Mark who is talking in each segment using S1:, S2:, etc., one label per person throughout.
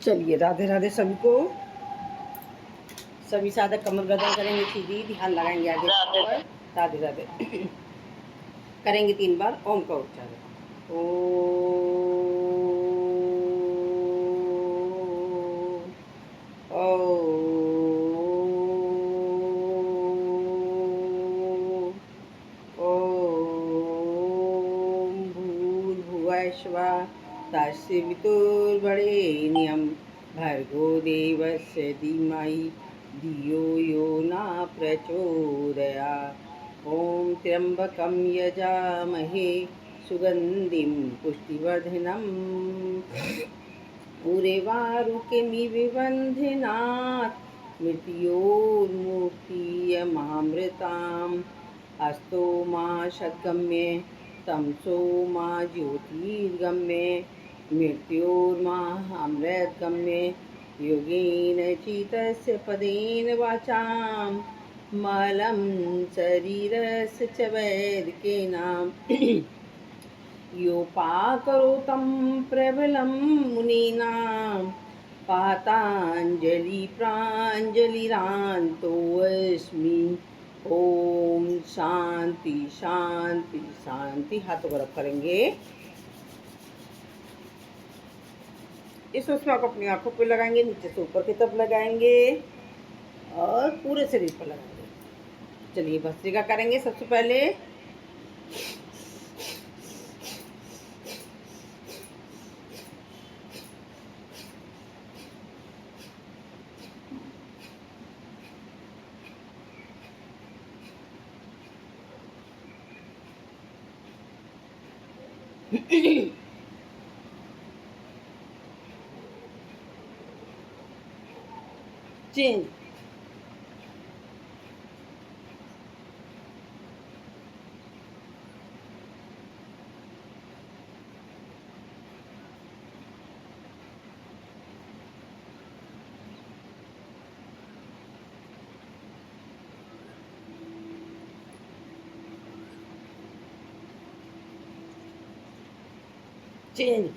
S1: चलिए, राधे राधे सभी को। सभी साधक कमर गर्दन करेंगे सीधी, ध्यान लगाएंगे आगे पर। राधे राधे। करेंगे 3 बार ओम का उच्चारण। ओ भूर्भुवस्सुः तत्सवितुर्वरेण्यं भर्गो देवस्य धीमहि धियो यो न प्रचोदयात्। ॐ त्र्यम्बकं यजामहे सुगन्धिं पुष्टिवर्धनम् उर्वारुकमिव मृत्योर्मुक्षीयमामृताम्। अस्तो मा सद्गम्ये तमसो मा ज्योतिर्गम्ये मृत्योर्मामृतगम्ये योगेन चितस्य पदेन वाचां मलं शरीरस्य च वैदिकेनां योपाकरोतं प्रबलं मुनीनां पाताञ्जलिप्राञ्जलिरान्तोऽस्मि। ओम शांति शांति शांति। हाथों को रब करेंगे। इस उष्मा को अपनी आंखों पे लगाएंगे, नीचे से ऊपर की तरफ लगाएंगे और पूरे शरीर पर लगाएंगे। चलिए भस्त्रिका करेंगे। सबसे पहले change. Change.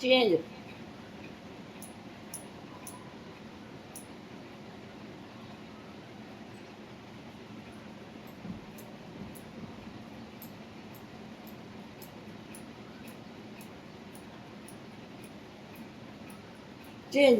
S1: Change. Change. Change.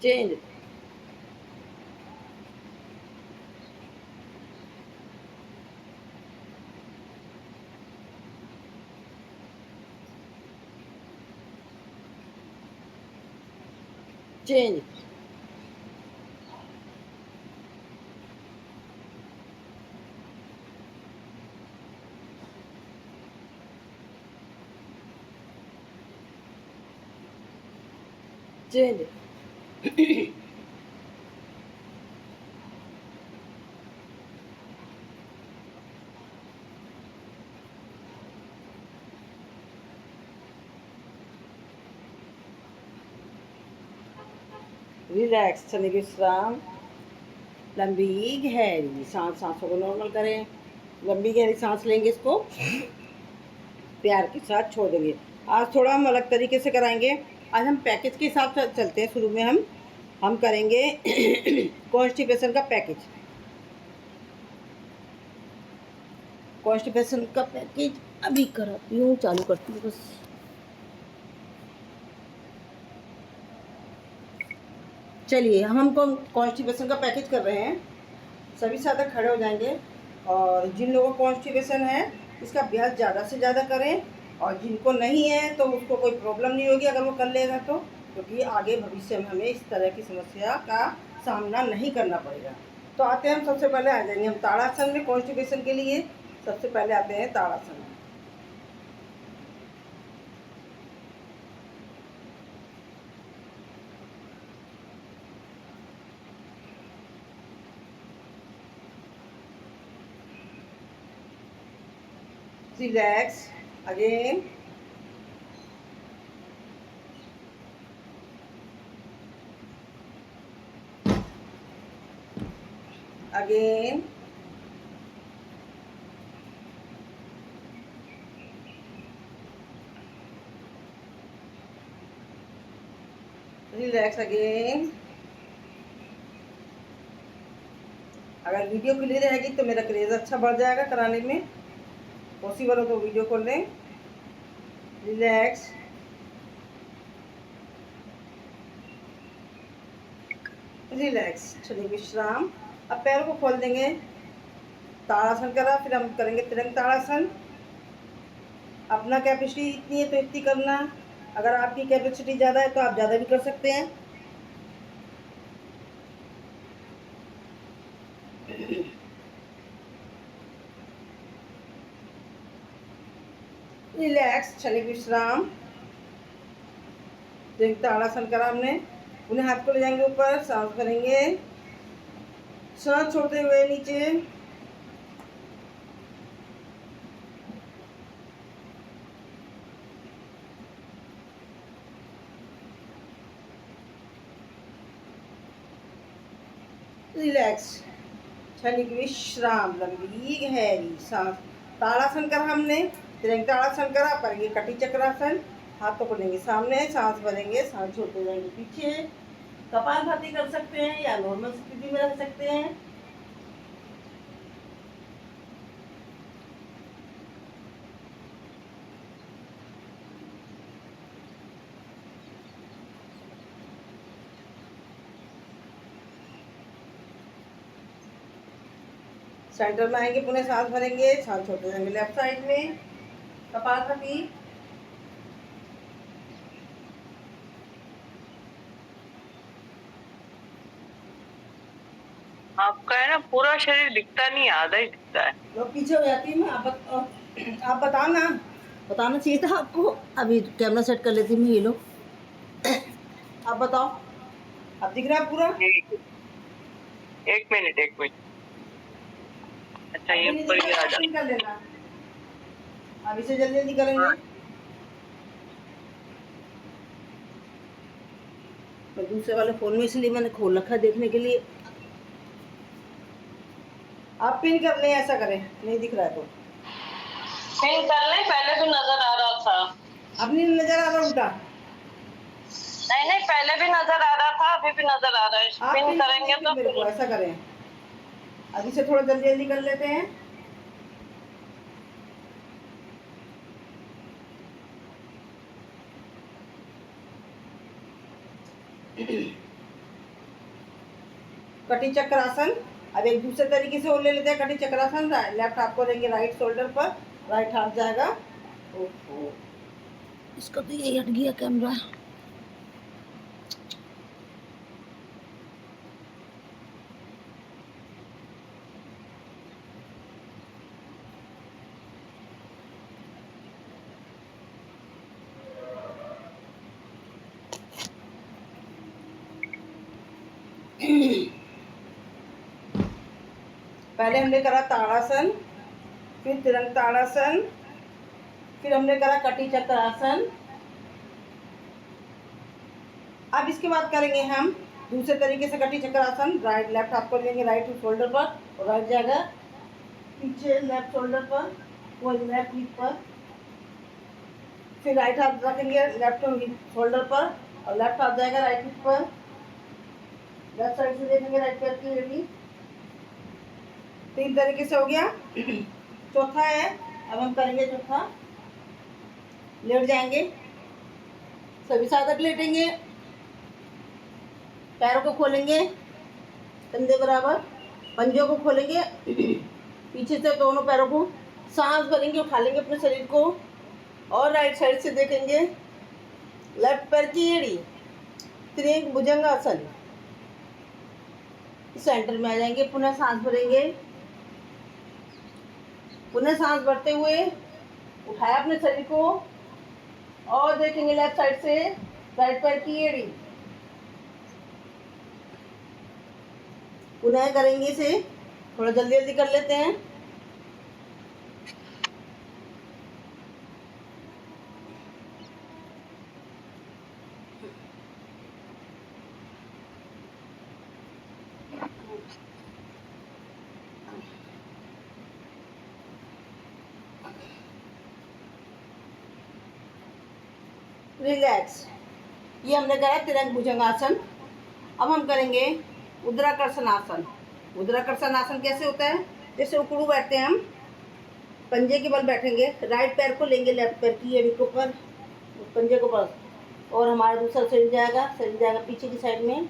S1: Change. Change. Change. Relax, चलिए विश्राम। लंबी गहरी सांसों को नॉर्मल करें। लंबी गहरी सांस लेंगे, इसको प्यार के साथ छोड़ देंगे। आज थोड़ा हम अलग तरीके से कराएंगे। आज हम पैकेज के हिसाब से चलते हैं। शुरू में हम करेंगे कॉन्स्टिपेशन का पैकेज। कॉन्स्टिपेशन का पैकेज अभी कराती हूँ, चालू करती हूँ बस। चलिए हम कॉन्स्टिपेशन का पैकेज कर रहे हैं। सभी साधक खड़े हो जाएंगे और जिन लोगों को कॉन्स्टिपेशन है इसका अभ्यास ज़्यादा से ज़्यादा करें, और जिनको नहीं है तो उसको कोई प्रॉब्लम नहीं होगी अगर वो कर लेगा तो, क्योंकि आगे भविष्य में हमें इस तरह की समस्या का सामना नहीं करना पड़ेगा। तो आते हैं हम, सबसे पहले आ जाएंगे हम ताड़ासन में कॉन्स्टिपेशन के लिए। सबसे पहले आते हैं ताड़ासन। Relax again. Again. Relax again. अगर वीडियो क्लियर रहेगी तो मेरा क्रेज अच्छा बढ़ जाएगा कराने में। पॉसिबल हो तो वीडियो खोल लें। रिलैक्स। रिलैक्स। चलिए विश्राम। अब पैरों को खोल देंगे। ताड़ासन करा, फिर हम करेंगे तिरंग ताड़ासन। अपना कैपेसिटी इतनी है तो इतनी करना, अगर आपकी कैपेसिटी ज़्यादा है तो आप ज़्यादा भी कर सकते हैं। रिलैक्स। क्षणिक विश्राम। तिरंग ताड़ासन करा हमने, उन्हें हाथ को ले जाएंगे ऊपर, सांस भरेंगे, सांस छोड़ते हुए नीचे। रिलैक्स। क्षणिक विश्राम। लंबी गहरी सांस। ताड़ासन करा हमने, तिरंग ताड़ासन करा, करेंगे कटी चक्रासन। हाथों को लेंगे सामने, सांस भरेंगे, सांस छोड़ते जाएंगे पीछे। कपालभाति कर सकते हैं या नॉर्मल स्थिति में रह सकते हैं। सेंटर में आएंगे, पुनः सांस भरेंगे, सांस छोड़ते जाएंगे लेफ्ट साइड में। कपालभाति।
S2: आपका है ना पूरा शरीर दिखता नहीं, आधा ही दिखता है।
S1: लोग पीछे हो जाती है। आप बताओ ना, बताना चाहिए था आपको। अभी कैमरा सेट कर लेती मैं, ये लो। आप बताओ, अब दिख रहा है पूरा?
S2: एक मिनट एक मिनट। अच्छा ये
S1: अभी नहीं
S2: ऊपर
S1: दिख
S2: ही
S1: रहा
S2: आ
S1: तो
S2: जा।
S1: पिन कर लेना। अब इसे जल्दी जल्दी करेंगे। मैं दूसरे वाले फोन में इसलिए मैंने खोल रखा है देखने के लिए। आप पिन कर लें, ऐसा करें, नहीं दिख रहा है तो
S2: पिन कर ले, पहले तो नजर आ रहा था।
S1: अब नहीं नजर आ रहा उल्टा?
S2: नहीं नहीं, पहले भी नजर आ रहा था, अभी भी नजर आ रहा है।
S1: आप
S2: पिन
S1: पिन कर
S2: करेंगे
S1: लें,
S2: तो
S1: फिर मेरे को ऐसा करें। अब इसे थोड़ा जल्दी जल्दी कर लेते हैं। कटी चक्रासन। अब एक दूसरे तरीके से और ले लेते हैं कटी चक्रासन। लेफ्ट हाथ को देंगे राइट शोल्डर पर, राइट हाथ जाएगा। ओहो, इसका तो यही हट गया कैमरा। पहले हमने करा ताड़ासन, फिर तिरंग ताड़ासन, फिर हमने करा कटी चक्रासन। अब इसके बाद करेंगे हम दूसरे तरीके से कटी चक्रासन। राइट लेफ्ट हाथ को लेंगे राइट शोल्डर पर, और राइट जाएगा पीछे लेफ्ट शोल्डर पर, वो लेफ्ट हिप पर। फिर राइट हाथ रखेंगे लेफ्ट शोल्डर पर, और लेफ्ट हाथ जाएगा राइट हिप पर। लेफ्ट साइड से देखेंगे राइट पैर की लेडी। तीन तरीके से हो गया। चौथा है अब हम करेंगे चौथा, लेट जाएंगे, सभी साधक लेटेंगे, पैरों को खोलेंगे कंधे बराबर, पंजों को खोलेंगे पीछे से दोनों पैरों को, सांस भरेंगे, उठा लेंगे अपने शरीर को और राइट साइड से देखेंगे, लेफ्ट पैर की एड़ी, त्रिभुज भुजंगासन, सेंटर में आ जाएंगे, पुनः सांस भरेंगे, पुनः सांस भरते हुए उठाया अपने शरीर को और देखेंगे लेफ्ट साइड से राइट पैर की एड़ी, पुनः करेंगे इसे, थोड़ा जल्दी जल्दी कर लेते हैं। रिलैक्स, ये हमने करा तिरंग भुजंगासन। अब हम करेंगे उद्राकर्षण आसन। उद्राकर्षण आसन कैसे होता है? जैसे उकड़ू बैठते हैं हम, पंजे के बल बैठेंगे, राइट पैर को लेंगे लेफ्ट पैर की एड़ी के ऊपर, पंजे को बस, और हमारा दूसरा शरीर जाएगा पीछे की साइड में।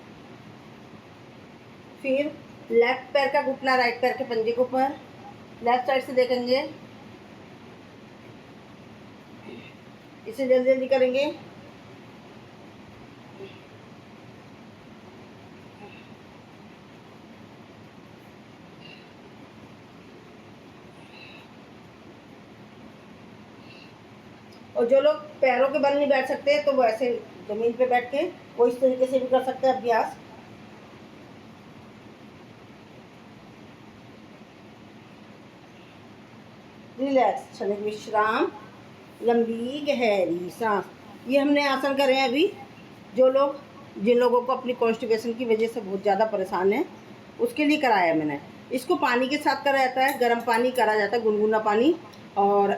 S1: फिर लेफ्ट पैर का घुटना राइट पैर के पंजे के ऊपर, लेफ्ट साइड से देखेंगे, इसे जल्दी जल्दी करेंगे। और जो लोग पैरों के बल नहीं बैठ सकते तो वो ऐसे जमीन पे बैठ के वो इस तरीके से भी कर सकते हैं अभ्यास। रिलैक्स, क्षणिक विश्राम, लंबी गहरी सांस। ये हमने आसन करे हैं अभी। जिन लोगों को अपनी कॉन्स्टिपेशन की वजह से बहुत ज़्यादा परेशान है उसके लिए कराया मैंने। इसको पानी के साथ करा जाता है, गर्म पानी करा जाता है, गुनगुना पानी, और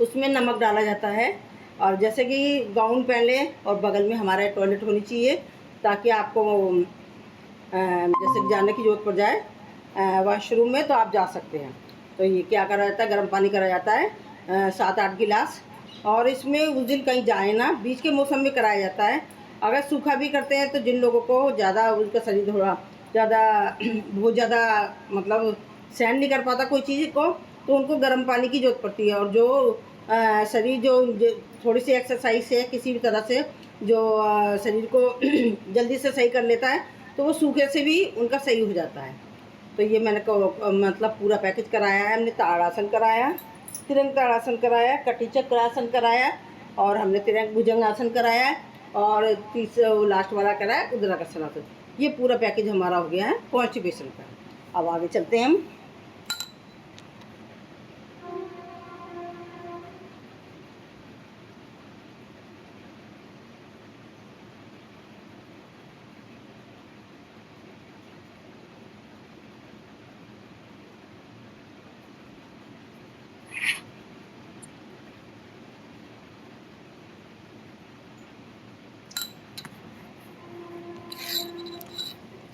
S1: उसमें नमक डाला जाता है। और जैसे कि गाउन पहन लें और बगल में हमारा टॉयलेट होनी चाहिए ताकि आपको जैसे जाने की ज़रूरत पड़ जाए वॉशरूम में तो आप जा सकते हैं। तो ये क्या करा जाता है, गर्म पानी करा जाता है 7-8 गिलास, और इसमें उस दिन कहीं जाए ना, बीच के मौसम में कराया जाता है। अगर सूखा भी करते हैं तो जिन लोगों को ज़्यादा उनका शरीर थोड़ा ज़्यादा बहुत ज़्यादा मतलब सहन नहीं कर पाता कोई चीज़ को, तो उनको गर्म पानी की ज़रूरत पड़ती है। और जो शरीर जो थोड़ी सी एक्सरसाइज से किसी भी तरह से जो शरीर को जल्दी से सही कर लेता है तो वो सूखे से भी उनका सही हो जाता है। तो ये मैंने मतलब पूरा पैकेज कराया है। हमने ताड़ासन कराया, तिरंग ताड़ासन कराया, कटी चक्रासन कराया, और हमने तिरंग भुजंगासन कराया, और तीसरा लास्ट वाला कराया उद्राकर्षण आसन। ये पूरा पैकेज हमारा हो गया है कॉन्स्टिपेशन का। अब आगे चलते हैं हम।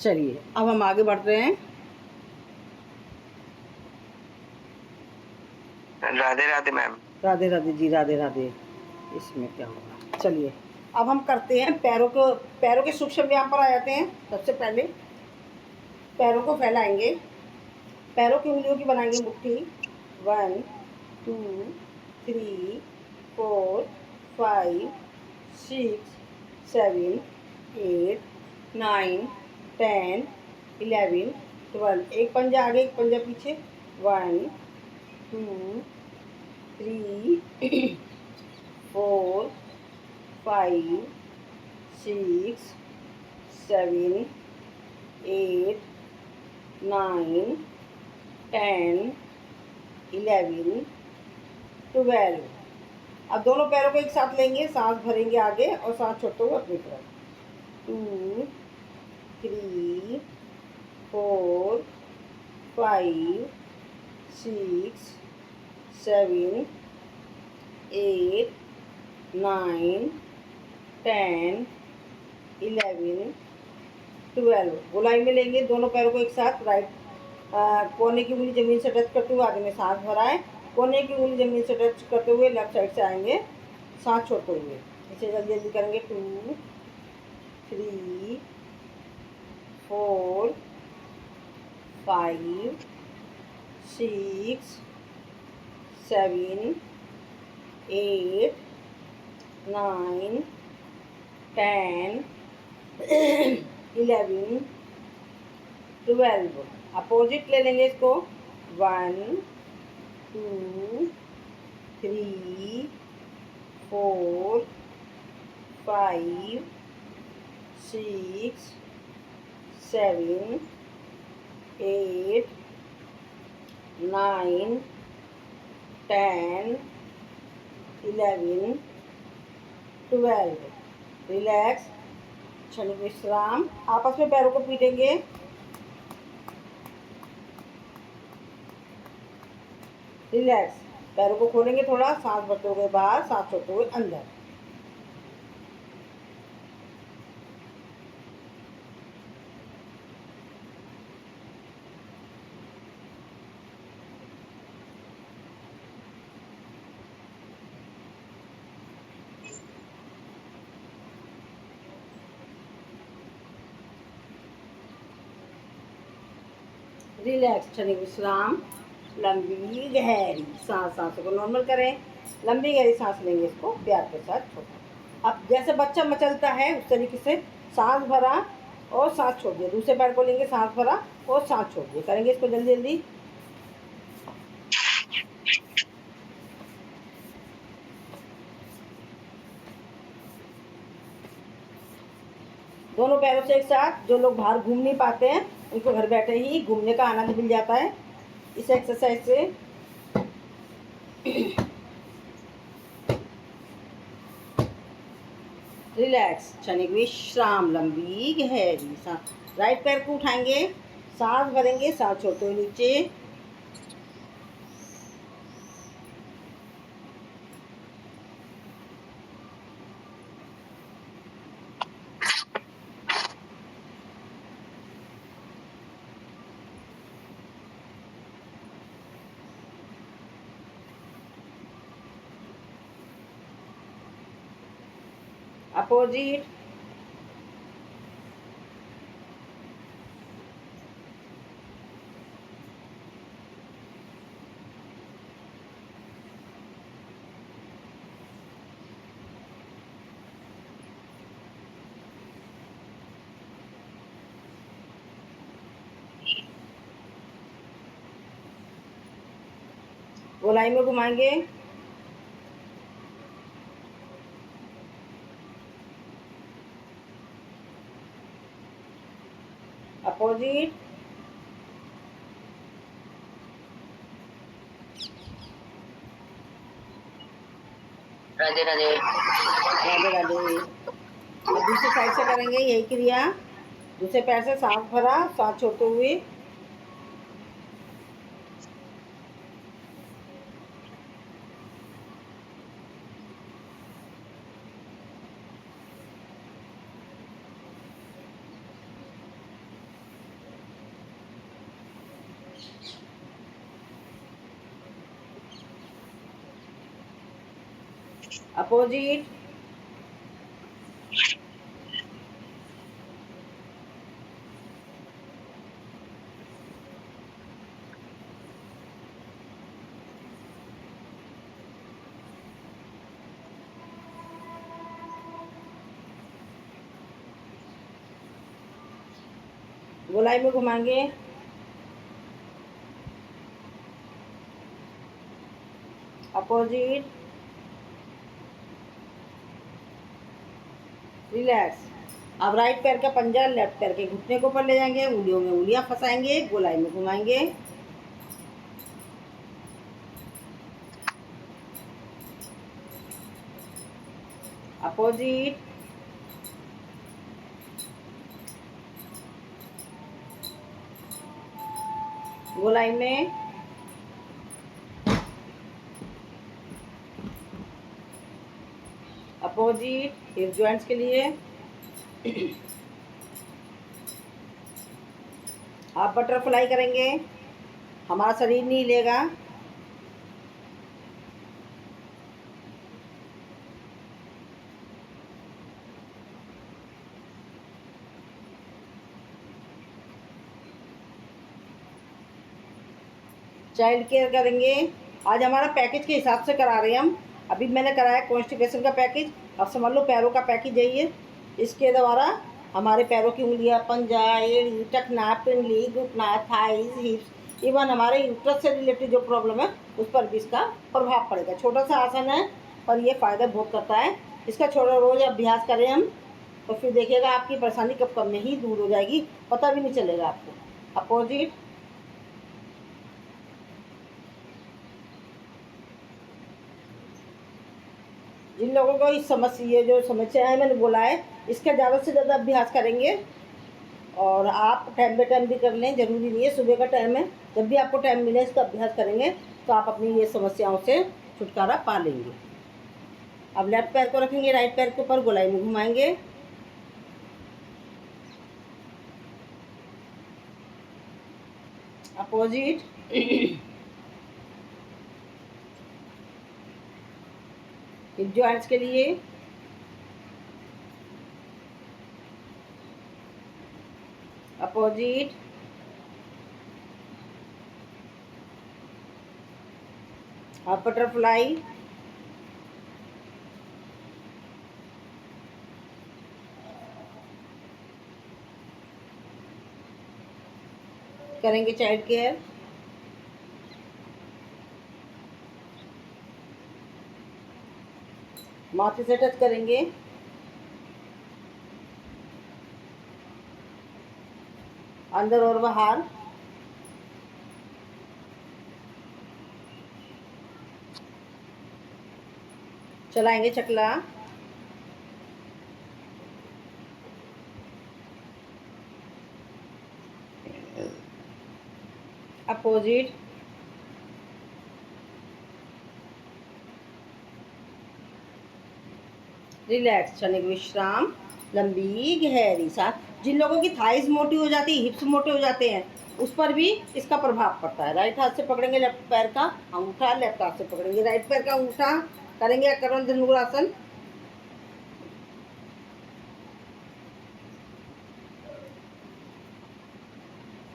S1: चलिए अब हम आगे बढ़ रहे हैं।
S3: राधे राधे मैम।
S1: राधे राधे जी, राधे राधे। इसमें क्या होगा, चलिए अब हम करते हैं पैरों के सूक्ष्म व्यायाम पर आ जाते हैं। सबसे पहले पैरों को फैलाएंगे, पैरों की उंगलियों की बनाएंगे मुट्ठी। 1 2 3 4 5 6 7 8 9 10 11 12। एक पंजा आगे एक पंजा पीछे। 1 2 3 4 5 6 7 8 9 10 11 12। अब दोनों पैरों को एक साथ लेंगे, सांस भरेंगे आगे और सांस छोड़ते हुए अपनी तरफ। 2 3 4 5 6 7 8 9 10 11 12। गोलाई में लेंगे दोनों पैरों को एक साथ, राइट कोने की उंगली जमीन से टच करते हुए आगे में सांस भराएं, कोने की उंगली जमीन से टच करते हुए लेफ्ट साइड से आएंगे, सांस छोड़ते हुए। इसे जल्दी जल्दी करेंगे। 2 3 4 5 6 7 8 9 10 11 12। अपोजिट ले लेंगे इसको। 1 2 3 4 5 6 7 8 9 10 11 12। रिलैक्स, क्षणिक विश्राम। आपस में पैरों को पीटेंगे। रिलैक्स, पैरों को खोलेंगे थोड़ा, सांस भरते हुए बाहर, सांस छोड़ते हुए अंदर। रिलैक्स, क्षणिक विश्राम। लंबी गहरी सांस, सांसों को नॉर्मल करें। लंबी गहरी सांस लेंगे, इसको प्यार के साथ छोड़ें। अब जैसे बच्चा मचलता है उस तरीके से सांस भरा और सांस छोड़ दिया। दूसरे पैर को लेंगे, सांस भरा और सांस छोड़ दिया। करेंगे इसको जल्दी जल्दी। दोनों पैरों से एक साथ। जो लोग बाहर घूम नहीं पाते हैं उनको घर बैठे ही घूमने का आनंद मिल जाता है इस एक्सरसाइज से। रिलैक्स, क्षणिक विश्राम। लंबी गहरी सांस। राइट पैर को उठाएंगे, सांस भरेंगे, सांस छोड़ते हुए नीचे। अपोजिट। गोलाई में घुमाएंगे। अपोजिट।
S2: राधे राधे।
S1: राधे राधे। अब दूसरी साइड से करेंगे यही क्रिया। दूसरे पैर से सांस भरा, सांस छोड़ते हुए। अपोजिट। गोलाई में घुमाएंगे। अपोजिट। रिलैक्स। अब राइट पैर का पंजा लेफ्ट पैर के घुटने के ऊपर ले जाएंगे, उंगलियों में उंगलियां फंसाएंगे, गोलाई में घुमाएंगे। अपोजिट। गोलाई में। अपोजिट, हिप जॉइंट्स के लिए। आप बटरफ्लाई करेंगे, हमारा शरीर नहीं हिलेगा। चाइल्ड केयर करेंगे। आज हमारा पैकेज के हिसाब से करा रहे हैं हम। अभी मैंने कराया कॉन्स्टिपेशन का पैकेज, अब समझ लो पैरों का पैकेज है ये। इसके द्वारा हमारे पैरों की उंगलियां, पंजा, एड़ी, टखना, पिंडली, घुटना, थाइज, हिप्स, इवन हमारे यूट्रस से रिलेटेड जो प्रॉब्लम है उस पर भी इसका प्रभाव पड़ेगा। छोटा सा आसन है पर ये फ़ायदा बहुत करता है। इसका छोटा रोज़ अभ्यास करें हम, तो फिर देखिएगा आपकी परेशानी कब कब में ही दूर हो जाएगी, पता भी नहीं चलेगा आपको। अपोजिट। जिन लोगों को इस समस्या, ये जो समस्या है मैंने बोला है, इसका ज़्यादा से ज़्यादा अभ्यास करेंगे। और आप टाइम बाई टाइम भी कर लें, ज़रूरी नहीं है सुबह का टाइम है, जब भी आपको टाइम मिले इसका अभ्यास करेंगे तो आप अपनी ये समस्याओं से छुटकारा पा लेंगे। अब लेफ्ट पैर को रखेंगे, राइट पैर के ऊपर गोलाई में घुमाएंगे। अपोजिट। हिप जॉइंट्स के लिए अपोजिट। Half butterfly. करेंगे चाइल्ड केयर। माथे से टच करेंगे। अंदर और बाहर। चलाएंगे चकला। अपोजिट। रिलैक्स, क्षणिक विश्राम, लंबी गहरी सांस। जिन लोगों की थाइस मोटी हो जाती है, हिप्स मोटे हो जाते हैं, उस पर भी इसका प्रभाव पड़ता है। राइट हाथ से पकड़ेंगे लेफ्ट पैर का अंगूठा, लेफ्ट हाथ से पकड़ेंगे राइट पैर का अंगूठा। करेंगे कर्ण धनुरासन।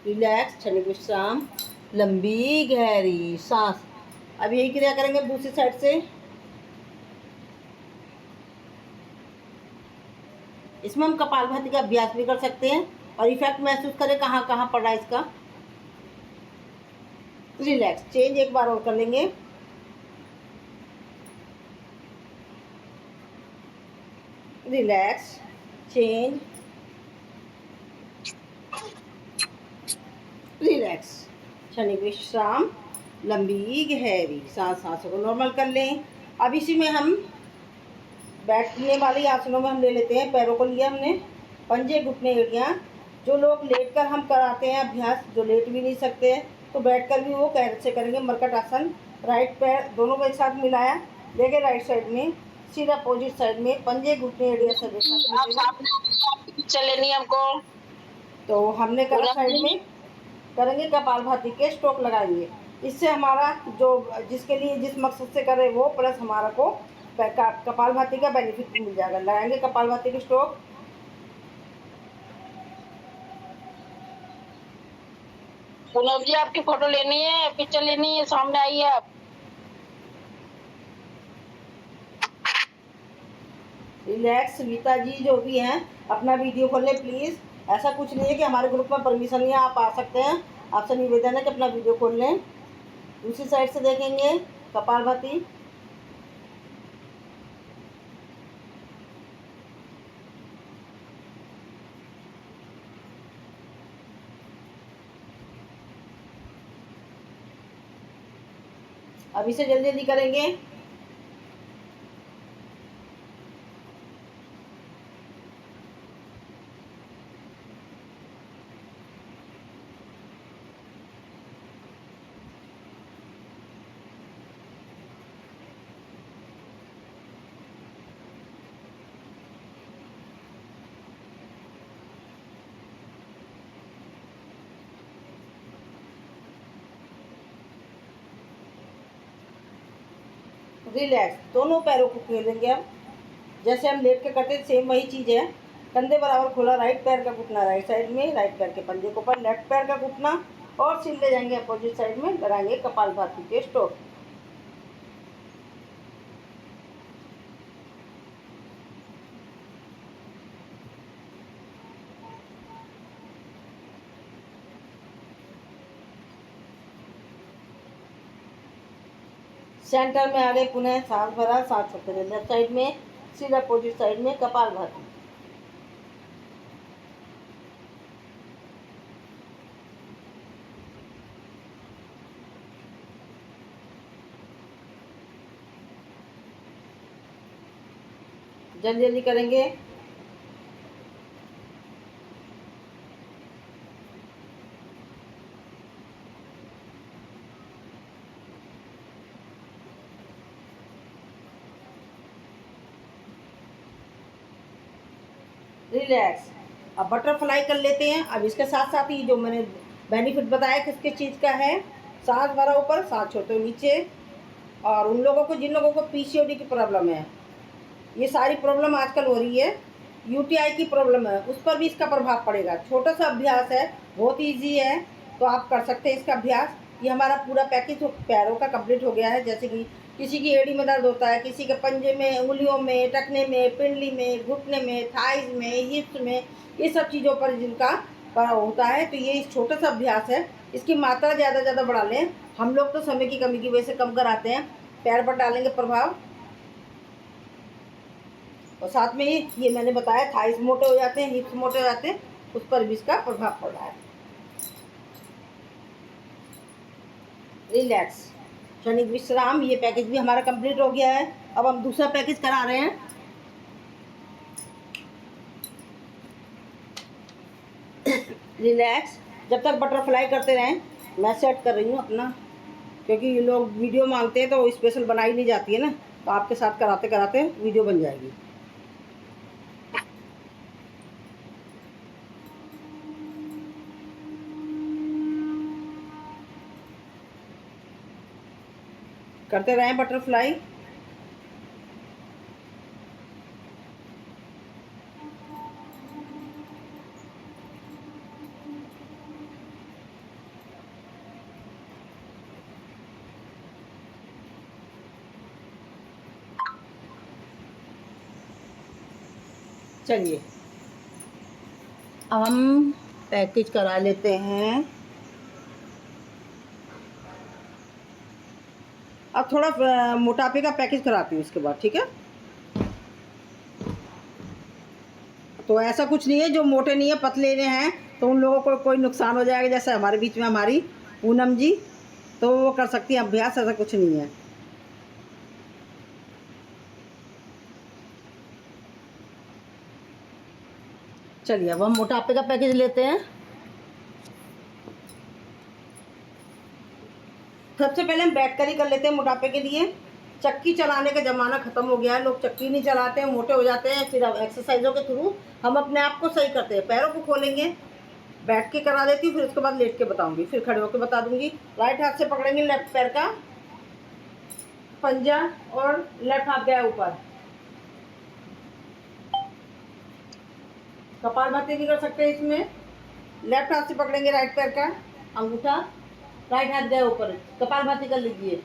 S1: रिलैक्स, क्षणिक विश्राम, लंबी गहरी सांस। अब यही क्रिया करेंगे दूसरी साइड से। इसमें हम कपालभाति का अभ्यास भी कर सकते हैं और इफेक्ट महसूस करें कहाँ कहाँ पड़ रहा है इसका। रिलैक्स, चेंज एक बार और कर लेंगे। रिलैक्स, चेंज, रिलैक्स, क्षणिक विश्राम, लंबी गहरी सांस। सांसों को नॉर्मल कर लें। अब इसी में हम बैठने वाले आसनों में हम ले लेते हैं। पैरों को लिया हमने, पंजे, घुटने, एड़ियाँ। जो लोग लेटकर हम कराते हैं अभ्यास, जो लेट भी नहीं सकते तो बैठकर भी वो कैसे करेंगे। मरकट आसन। राइट पैर दोनों को एक साथ मिलाया, लेके राइट साइड में, सीधा अपोजिट साइड में, पंजे, घुटने, एड़ियाँ सब एक साथ
S2: चलेनी हमको।
S1: तो हमने करा साइड में। करेंगे कपालभाति के स्ट्रोक लगाएंगे। इससे हमारा जो जिसके लिए जिस मकसद से करे वो, प्लस हमारा को कपालभाति का बेनिफिट भी मिल जाएगा। लगाएंगे कपालभाति के स्ट्रोक।
S2: पूनम जी आपकी फोटो लेनी है, पिक्चर लेनी है, सामने आइए आप।
S1: रिलैक्स, रीता जी जो भी हैं अपना वीडियो खोल लें प्लीज़। ऐसा कुछ नहीं है कि हमारे ग्रुप में परमिशन नहीं है, आप आ सकते हैं। आपसे निवेदन है कि अपना वीडियो खोल लें। दूसरी साइड से देखेंगे कपालभाति। अब इसे जल्दी जल्दी करेंगे। रिलैक्स, दोनों पैरों को खेलेंगे अब जैसे हम लेट के करते हैं, सेम वही चीज़ है। कंधे बराबर खोला, राइट पैर का घुटना राइट साइड में, राइट पैर के पंजे के ऊपर, लेफ्ट पैर का घुटना और सिल ले जाएंगे अपोजिट साइड में, लगाएंगे कपालभाति के स्टोक। सेंटर में आगे पुनः सांस भरा, सांस छोड़ते, लेफ्ट साइड में सीधा अपोजिट साइड में कपालभाति। जल्दी जल्दी करेंगे। रिलैक्स। अब बटरफ्लाई कर लेते हैं। अब इसके साथ साथ ही जो मैंने बेनिफिट बताया किसके चीज़ का है, सांस भरा ऊपर, सांस छोड़ते हुए नीचे। और उन लोगों को, जिन लोगों को पीसीओडी की प्रॉब्लम है, ये सारी प्रॉब्लम आजकल हो रही है, यूटीआई की प्रॉब्लम है, उस पर भी इसका प्रभाव पड़ेगा। छोटा सा अभ्यास है, बहुत ईजी है, तो आप कर सकते हैं इसका अभ्यास। ये हमारा पूरा पैकेज पैरों का कंप्लीट हो गया है। जैसे कि किसी की एड़ी में दर्द होता है, किसी के पंजे में, उंगलियों में, टखने में, पिंडली में, घुटने में, थाइज में, हिप्स में, ये सब चीज़ों पर जिनका होता है, तो ये छोटा सा अभ्यास है। इसकी मात्रा ज़्यादा बढ़ा लें। हम लोग तो समय की कमी की वजह से कम कराते हैं। पैर पर डालेंगे प्रभाव, और साथ में ये मैंने बताया थाइस मोटे हो जाते हैं, हिप्स मोटे हो जाते हैं, उस पर भी इसका प्रभाव पड़ रहा है। रिलैक्स, क्षणिक विश्राम। ये पैकेज भी हमारा कंप्लीट हो गया है। अब हम दूसरा पैकेज करा रहे हैं। रिलैक्स। जब तक बटरफ्लाई करते रहें, मैं सेट कर रही हूँ अपना, क्योंकि ये लोग वीडियो मांगते हैं तो स्पेशल बनाई नहीं जाती है ना, तो आपके साथ कराते कराते वीडियो बन जाएगी। करते रहें बटरफ्लाई। चलिए अब हम पैकेज करा लेते हैं। अब थोड़ा मोटापे का पैकेज कराती हूँ इसके बाद, ठीक है। तो ऐसा कुछ नहीं है, जो मोटे नहीं है, पतले ने हैं, तो उन लोगों को कोई नुकसान हो जाएगा। जैसे हमारे बीच में हमारी पूनम जी, तो वो कर सकती हैं अभ्यास, ऐसा कुछ नहीं है। चलिए अब हम मोटापे का पैकेज लेते हैं। सबसे पहले हम बैठ कर ही कर लेते हैं मोटापे के लिए। चक्की चलाने का ज़माना ख़त्म हो गया है, लोग चक्की नहीं चलाते हैं, मोटे हो जाते हैं। फिर अब एक्सरसाइजों के थ्रू हम अपने आप को सही करते हैं। पैरों को खोलेंगे, बैठ के करा देती हूँ, फिर उसके बाद लेट के बताऊँगी, फिर खड़े होकर बता दूँगी। राइट हाथ से पकड़ेंगे लेफ्ट पैर का पंजा, और लेफ्ट हाथ गया ऊपर। कपालभाति भी कर सकते हैं इसमें। लेफ्ट हाथ से पकड़ेंगे राइट पैर का अंगूठा, राइट हाथ गया ऊपर, कपालभाति कर लीजिए।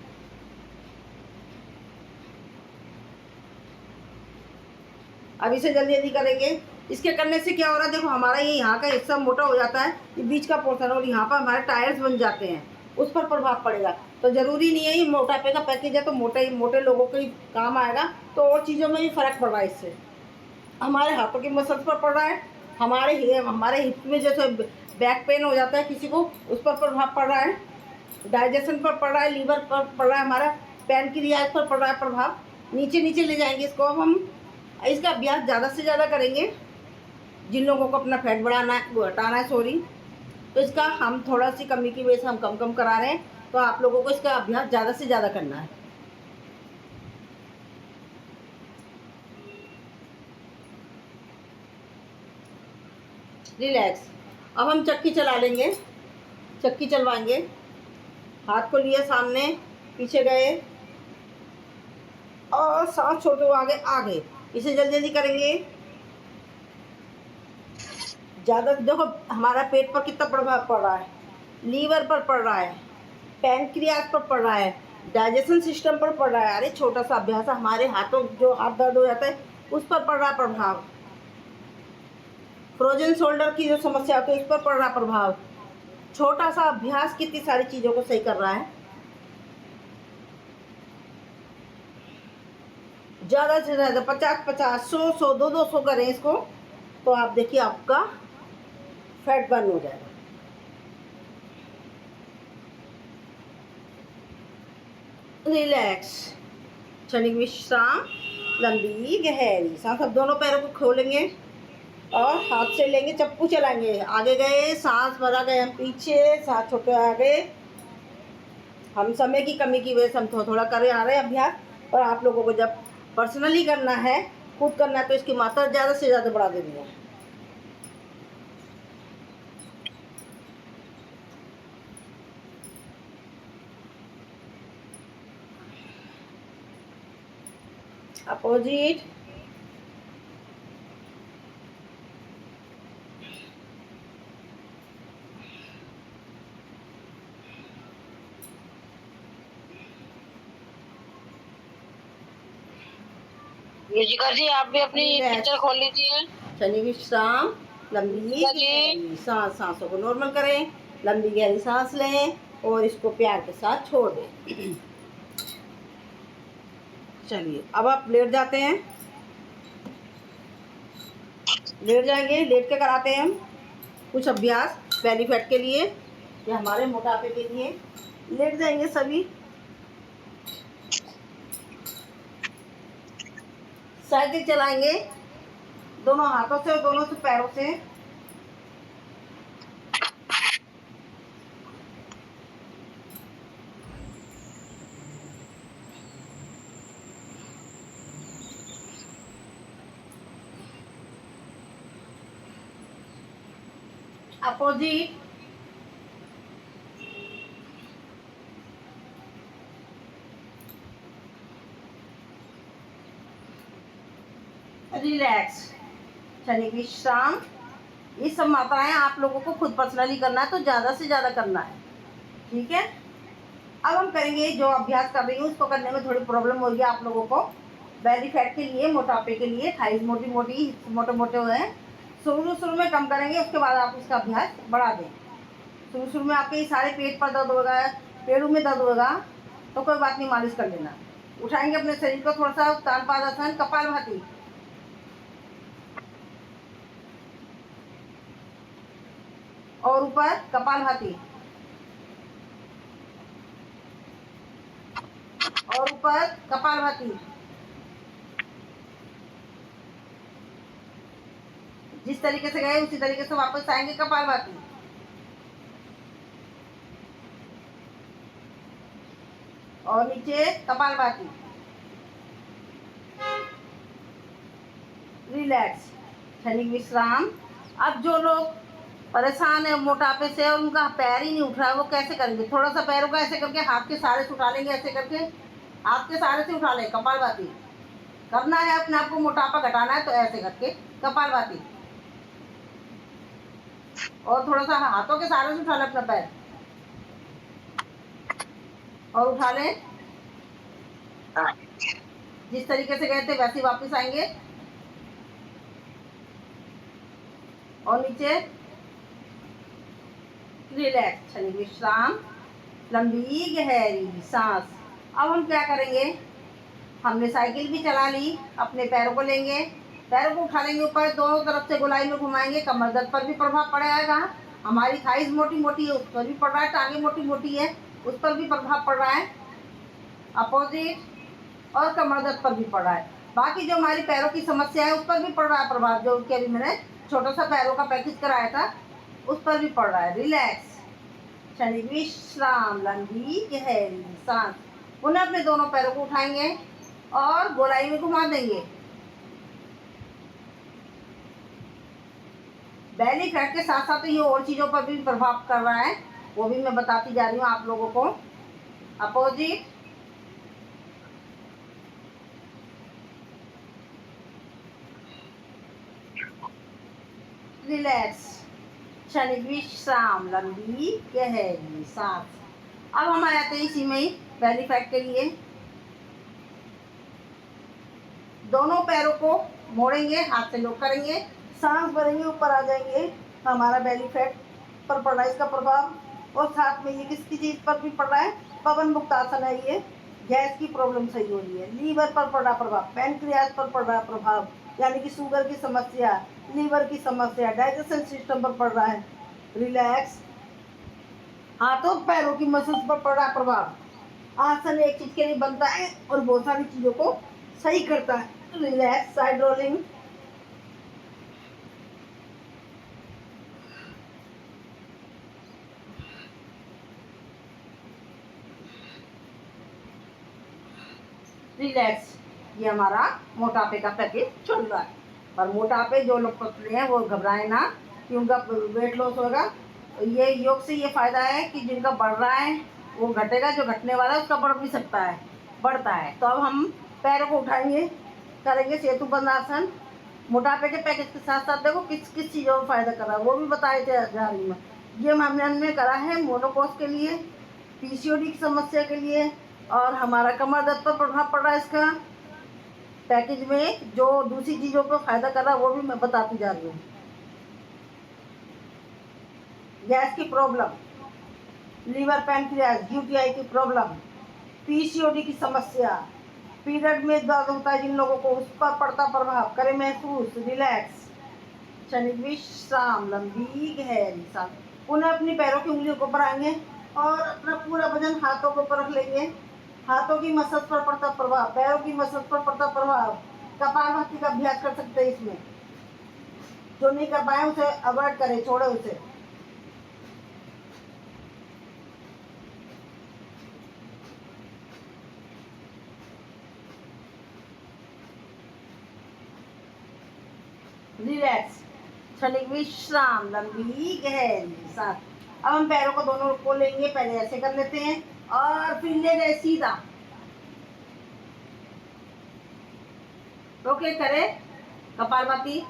S1: अब इसे जल्दी जल्दी करेंगे। इसके करने से क्या हो रहा है, देखो हमारा ये यहाँ का हिस्सा मोटा हो जाता है, ये बीच का पोर्शन, और यहाँ पर हमारे टायर्स बन जाते हैं, उस पर प्रभाव पड़ेगा। तो ज़रूरी नहीं है, ये मोटापे का पैकेज है तो मोटे मोटे लोगों के काम आएगा, तो और चीज़ों में भी फ़र्क पड़ रहा है इससे। हमारे हाथों की मसल्स पर पड़ रहा है, हमारे हिप में जैसे बैक पेन हो जाता है किसी को, उस पर प्रभाव पड़ रहा है, डाइजेशन पर पड़ रहा है, लीवर पर पड़ रहा है, हमारा पैनक्रियाज पर पड़ रहा है प्रभाव। नीचे नीचे ले जाएंगे इसको। अब हम इसका अभ्यास ज़्यादा से ज़्यादा करेंगे। जिन लोगों को अपना फैट बढ़ाना है, वो हटाना है, सॉरी, तो इसका हम थोड़ा सी कमी की वजह से हम कम करा रहे हैं, तो आप लोगों को इसका अभ्यास ज़्यादा से ज़्यादा करना है। रिलैक्स। अब हम चक्की चला लेंगे, चक्की चलवाएंगे। हाथ को लिए सामने, पीछे गए, और सांस छोड़ते हुए आगे आगे। इसे जल्दी जल्दी करेंगे। ज़्यादा देखो हमारा पेट पर कितना प्रभाव पड़ रहा है, लीवर पर पड़ रहा है, पैनक्रियाज पर पड़ रहा है, डाइजेशन सिस्टम पर पड़ रहा है। अरे छोटा सा अभ्यास है, हमारे हाथों जो हाथ दर्द हो जाता है उस पर पड़ रहा प्रभाव, फ्रोजन शोल्डर की जो समस्या होती है उस पर पड़ रहा प्रभाव। छोटा सा अभ्यास कितनी सारी चीज़ों को सही कर रहा है। ज़्यादा से ज़्यादा 50-50, 100-100, 200 करें इसको, तो आप देखिए आपका फैट बर्न हो जाएगा। रिलैक्स, क्षणिक विश्राम, लंबी गहरी सांस। अब दोनों पैरों को खोलेंगे और हाथ से लेंगे, चप्पू चलाएंगे, आगे गए, सांस भरा गए, हम पीछे, सांस छोटे आगे। हम समय की कमी की वजह से हम थोड़ा थोड़ा कर आ रहे हैं अभ्यास, और आप लोगों को जब पर्सनली करना है, खुद करना है, तो इसकी मात्रा ज़्यादा से ज़्यादा बढ़ा देनी है। अपोजिट,
S2: रुचिका जी आप भी अपनी पिक्चर खोल लीजिए।
S1: क्षणिक विश्राम, लंबी गहरी सांस। सांसों को नॉर्मल करें, लंबी गहरी सांस लें और इसको प्यार के साथ छोड़ दें। चलिए अब आप लेट जाते हैं, लेट जाएंगे, लेट के कराते हैं हम कुछ अभ्यास बेली फैट के लिए या हमारे मोटापे के लिए। लेट जाएंगे सभी, साइकिल चलाएंगे दोनों हाथों से और दोनों से पैरों से। अपोजिट, रिलैक्स, क्षणिक विश्राम। ये सब मात्राएं आप लोगों को खुद पर्सनली करना है, तो ज़्यादा से ज़्यादा करना है, ठीक है। अब हम करेंगे जो अभ्यास कर रही हूँ उसको करने में थोड़ी प्रॉब्लम होगी आप लोगों को। बेली फैट के लिए, मोटापे के लिए, थाइज मोटी मोटी मोटे मोटे हुए हैं, शुरू में कम करेंगे, उसके बाद आप इसका अभ्यास बढ़ा दें। शुरू में आपके सारे पेट पर दर्द होगा, पेड़ों में दर्द होगा, तो कोई बात नहीं, मालिश कर लेना। उठाएंगे अपने शरीर को थोड़ा सा, ताड़पादासन, कपालभाति, और ऊपर कपालभाति, और ऊपर कपालभाति। जिस तरीके से गए उसी तरीके से वापस आएंगे, कपालभाति। और नीचे कपालभाति, रिलैक्स, क्षणिक विश्राम। अब जो लोग परेशान है मोटापे से और उनका पैर ही नहीं उठ रहा है, वो कैसे करेंगे? थोड़ा सा पैरों का ऐसे करके हाथ के सहारे से उठा लेंगे, ऐसे करके हाथ के सहारे से उठा लें, कपालभाति करना है। अपने आप को मोटापा घटाना है तो ऐसे करके कपालभाति, और थोड़ा सा हाथों के सहारे से उठा लें अपना पैर, और उठा लें। जिस तरीके से गए थे वैसे ही वापस आएंगे, और नीचे रिलैक्स, क्षणिक विश्राम, लंबी गहरी सांस। अब हम क्या करेंगे, हमने साइकिल भी चला ली, अपने पैरों को लेंगे, पैरों को उठा लेंगे ऊपर, दोनों तरफ से गोलाई में घुमाएंगे। कमर दर्द पर भी प्रभाव पड़ेगा, हमारी थाइज मोटी मोटी है उस पर भी पड़ रहा है, टांगे मोटी मोटी है उस पर भी प्रभाव पड़ रहा है, अपोजिट, और कमर दर्द पर भी पड़ रहा है। बाकी जो हमारी पैरों की समस्या है उस पर भी पड़ रहा है प्रभाव, जो कि अभी मैंने छोटा सा पैरों का प्रैक्टिस कराया था उस पर भी पड़ रहा है। रिलैक्स, क्षणिक विश्राम, लंबी गहरी सांस। पुनः अपने दोनों पैरों को उठाएंगे और गोलाई में घुमा देंगे। बेली फैट के साथ साथ ये और चीज़ों पर भी प्रभाव कर रहा है, वो भी मैं बताती जा रही हूँ आप लोगों को। अपोजिट, रिलैक्स, क्षणिक विश्राम, लंबी गहरी सांस। अब हम आते हैं इसी में ही बेली फैट के लिए। दोनों पैरों को मोड़ेंगे, हाथ से लॉक करेंगे, सांस भरेंगे, ऊपर आ जाएंगे। हमारा बेली फैट पर पड़ रहा है इसका प्रभाव। और साथ में ये किसकी चीज़ पर भी पड़ रहा है? पवन मुक्त आसन है ये। गैस की प्रॉब्लम सही हो रही है। लीवर पर पड़ रहा प्रभाव, पैनक्रियाज पर पड़ रहा प्रभाव, यानी कि शुगर की समस्या, लीवर की समस्या, डाइजेशन सिस्टम पर पड़ रहा है। रिलैक्स। हाथों पैरों की मसल्स पर पड़ रहा प्रभाव। आसन एक चीज के लिए बनता है और बहुत सारी चीजों को सही करता है। Relax, side rolling. रिलैक्स। ये हमारा मोटापे का पैकेज चल रहा है। पर मोटापे जो लोग पतले हैं वो घबराए ना कि उनका वेट लॉस होगा। ये योग से ये फायदा है कि जिनका बढ़ रहा है वो घटेगा, जो घटने वाला है उसका बढ़ भी सकता है, बढ़ता है। तो अब हम पैरों को उठाएंगे, करेंगे सेतु बंद आसन। मोटापे के पैकेज के साथ साथ देखो किस किस चीज़ों में फायदा कर रहा है वो भी बताए थे जा रही में। ये हमने करा है मोनोपोज के लिए, पीसीओडी की समस्या के लिए, और हमारा कमर दर्द पर प्रभाव पड़ रहा है इसका पैकेज में। जो दूसरी चीज़ों पर फायदा कर रहा है वो भी मैं बताती जा रही हूँ। गैस की प्रॉब्लम, लीवर, पैनक्रियाज, यूटीआई की प्रॉब्लम, पीसीओडी की समस्या, पीरियड में दर्द होता है जिन लोगों को, उस पर पड़ता प्रभाव, करें महसूस। रिलैक्स, क्षणिक विश्राम, लंबी गहरी सांस। पुनः अपनी पैरों की उंगलियों को ऊपर आएंगे और अपना पूरा वजन हाथों के ऊपर रख लेंगे। हाथों की मसल्स पर पड़ता प्रभाव, पैरों की मसल्स पर पड़ता प्रभाव। कपालभाति का अभ्यास कर सकते हैं इसमें। जो नहीं कर पाए उसे अवॉइड करें, छोड़े उसे। रिलैक्स, क्षणिक विश्राम, लंबी गहरी सांस। अब हम पैरों को दोनों को लेंगे, पहले ऐसे कर लेते हैं और फिर ले गए सीधा। ओके, करें कपालभाति।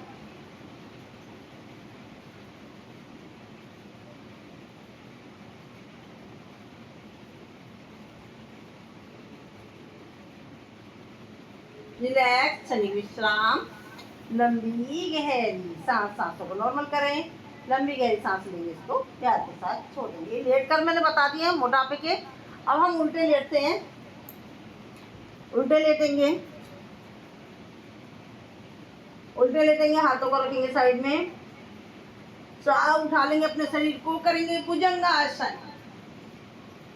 S1: रिलैक्स, क्षणिक विश्राम, लंबी गहरी सांस। सांसों को नॉर्मल करें, लंबी गहरी सांस लेंगे, इसको प्यार के साथ छोड़ देंगे। लेट कर मैंने बता दिए मोटापे के। अब हम उल्टे लेटते हैं, उल्टे लेटेंगे, उल्टे लेटेंगे, हाथों को रखेंगे साइड में, साह उठा लेंगे, अपने शरीर को करेंगे भुजंगासन।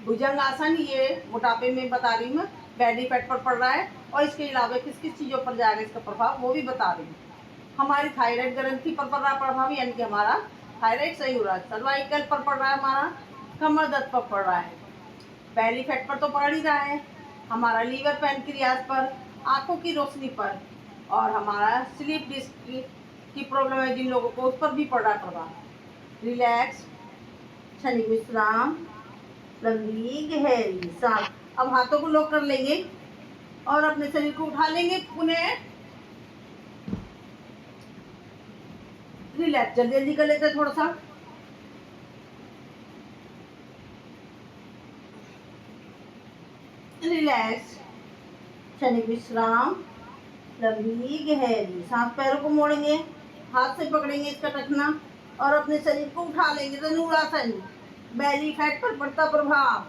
S1: भुजंगासन ये मोटापे में बता रही हूँ, बैडी फैट पर पड़ रहा है। और इसके अलावा किस किस चीज़ों पर जाएगा इसका प्रभाव वो भी बता रही हूँ। हमारी थायराइड ग्रंथि पर पड़ रहा प्रभाव, यानी कि हमारा थायराइड सही हो रहा है। सर्वाइकल पर पड़ रहा है, हमारा कमर दर्द पर पड़ रहा है। बैली फैट पर तो पड़ ही रहा है, हमारा लीवर, पैनक्रियाज पर, आंखों की रोशनी पर, और हमारा स्लीप डिस्क की प्रॉब्लम है जिन लोगों को, उस पर भी पड़ रहा प्रभाव। रिलैक्स, क्षणिक विश्राम, लंबी गहरी सांस। अब हाथों को लॉक कर लेंगे और अपने शरीर को उठा लेंगे पुनः। रिलैक्स, जल्दी जल्दी कर लेते हैं थोड़ा सा। रिलैक्स, क्षणिक विश्राम, लंबी गहरी सांस। पैरों को मोड़ेंगे, हाथ से पकड़ेंगे इसका टखना और अपने शरीर को उठा लेंगे। धनुरासन, बैली फैट पर पड़ता प्रभाव,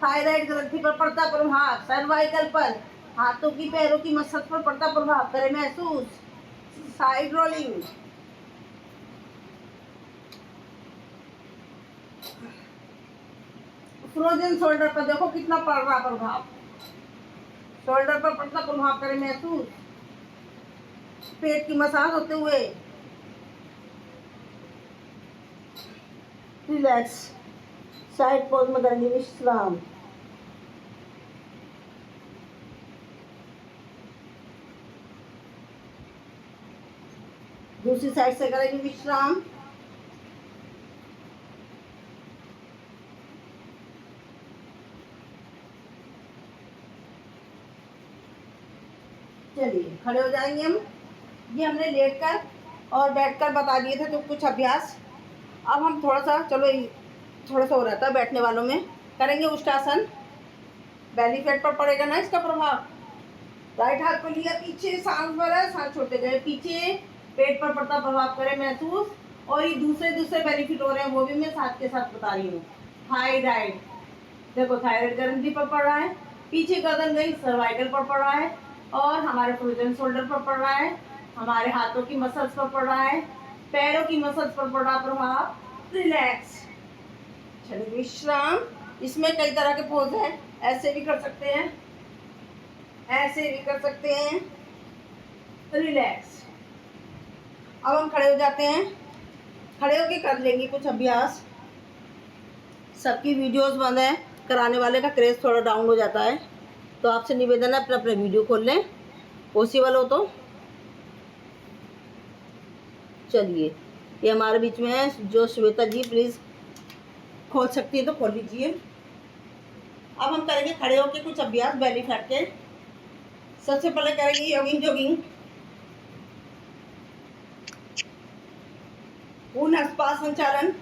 S1: थायराइड ग्रंथि पर पड़ता प्रभाव, सर्वाइकल पर, हाथों की पैरों की मसल्स पर पड़ता प्रभाव, करें महसूस। Side rolling. फ्रोजन शोल्डर पर देखो कितना पड़ रहा प्रभाव, शोल्डर पर पड़ता प्रभाव, करें महसूस। पेट की मसाज होते हुए। रिलैक्स, साइड पोज में करेंगे विश्राम। दूसरी साइड से करेंगे विश्राम। चलिए खड़े हो जाएंगे हम। ये हमने लेट कर और बैठ कर बता दिए थे तो कुछ अभ्यास। अब हम थोड़ा सा, चलो थोड़ा सा हो रहता है बैठने वालों में, करेंगे उष्टासन। बेली फैट पर पड़ेगा ना इसका प्रभाव। राइट हाथ को लिया पीछे, सांस भरा, सांस छोड़ते गए पीछे, पेट पर पड़ता प्रभाव करें महसूस। और ये दूसरे दूसरे बेनिफिट हो रहे हैं, वो भी मैं साथ के साथ बता रही हूँ। थायराइड, देखो थायराइड ग्रंथि पर पड़ रहा है, पीछे गर्दन गई, सर्वाइकल पर पड़ रहा है, और हमारे फ्रोजन शोल्डर पर पड़ रहा है, हमारे हाथों की मसल्स पर पड़ रहा है, पैरों की मसल्स पर पड़ रहा प्रभाव। रिलैक्स, क्षणिक विश्राम। इसमें कई तरह के पोज हैं, ऐसे भी कर सकते हैं, ऐसे भी कर सकते हैं। रिलैक्स। अब हम खड़े हो जाते हैं, खड़े होके कर लेंगे कुछ अभ्यास। सबकी वीडियोस बंद है, कराने वाले का क्रेज थोड़ा डाउन हो जाता है, तो आपसे निवेदन है अपने अपने वीडियो खोल लें, पॉसिबल हो तो। चलिए, ये हमारे बीच में है जो श्वेता जी, प्लीज़ खोल सकती है तो खोल लीजिए। अब हम करेंगे खड़े होके कुछ अभ्यास बेली फैट के। सबसे पहले करेंगे योगिंग जोगिंग, पूर्ण श्वास संचालन।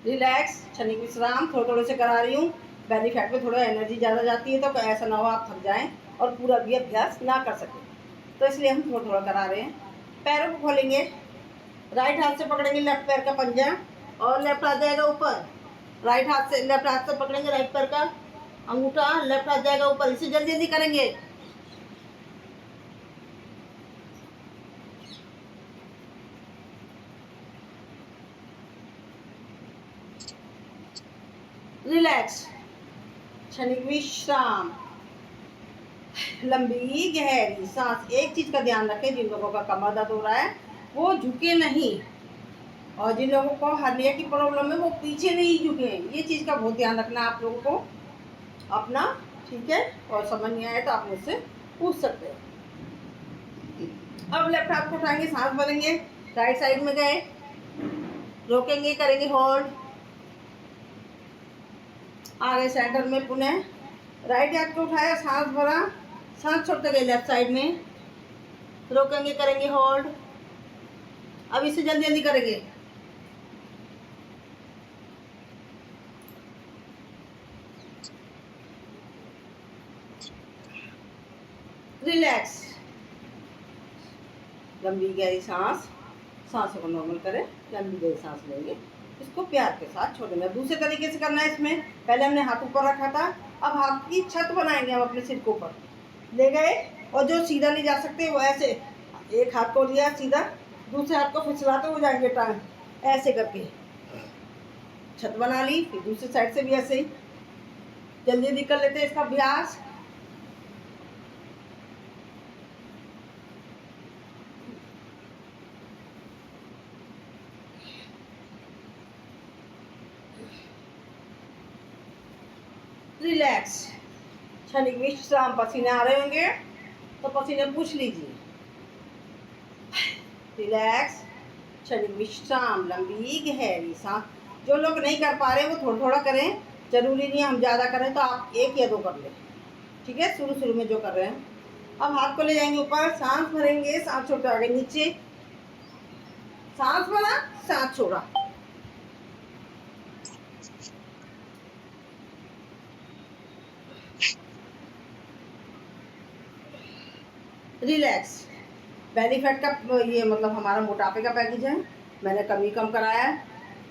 S1: रिलैक्स, क्षणिक विश्राम, थोड़े थोड़े से करा रही हूँ। बेली फैट में थोड़ा एनर्जी ज़्यादा जाती है, तो ऐसा ना हो आप थक जाएं और पूरा भी अभ्यास ना कर सकें, तो इसलिए हम थोड़ा थोड़ा करा रहे हैं। पैरों को खोलेंगे, राइट हाथ से पकड़ेंगे लेफ्ट पैर का पंजा, और लेफ्ट हाथ जाएगा ऊपर। राइट हाथ से, लेफ्ट हाथ से पकड़ेंगे राइट पैर का अंगूठा, लेफ्ट हाथ जाएगा ऊपर। इसे जल्दी जल्दी करेंगे। रिलैक्स, क्षणिक विश्राम, लंबी गहरी सांस। एक चीज का ध्यान रखें, जिन लोगों का कमर दर्द हो रहा है वो झुके नहीं, और जिन लोगों को हर्निया की प्रॉब्लम है वो पीछे नहीं झुके। ये चीज का बहुत ध्यान रखना है आप लोगों को अपना, ठीक है। और समझ नहीं आए तो आप मुझसे पूछ सकते हैं। अब लेफ्ट हाथ को उठाएंगे, सांस भरेंगे, राइट साइड में गए, रोकेंगे, करेंगे होल्ड, आगे सेंटर में पुनः राइट हाथ को उठाया, सांस भरा, सांस छोड़ते गए लेफ्ट साइड में, रोकेंगे, करेंगे होल्ड। अब इसे जल्दी जल्दी करेंगे। रिलैक्स, लंबी गहरी सांस, सांसों को नॉर्मल करें, लंबी गहरी सांस लेंगे, इसको प्यार के साथ छोड़ेंगे। दूसरे तरीके से करना है इसमें, पहले हमने हाथ ऊपर रखा था, अब हाथ की छत बनाएंगे हम अपने सिर के ऊपर, ले गए, और जो सीधा नहीं जा सकते वो ऐसे, एक हाथ को लिया सीधा, दूसरे हाथ को फिसलाते हो जाएंगे टांग, ऐसे करके छत बना ली। फिर दूसरी साइड से भी ऐसे ही जल्दी जल्दी कर लेते हैं इसका अभ्यास। रिलैक्स, क्षणिक विश्राम। पसीने आ रहे होंगे तो पसीने पूछ लीजिए। रिलैक्स, क्षणिक विश्राम, लंबी गहरी सांस। जो लोग नहीं कर पा रहे वो थोड़ा थोड़ा करें, जरूरी नहीं हम ज़्यादा करें, तो आप एक या दो कर लें, ठीक है, शुरू शुरू में जो कर रहे हैं। अब हाथ को ले जाएंगे ऊपर, सांस भरेंगे, सांस छोड़ते आगे नीचे, सांस भरा, सांस छोड़ा। रिलैक्स, बेली फैट का ये मतलब हमारा मोटापे का पैकेज है, मैंने कभी कम कराया है,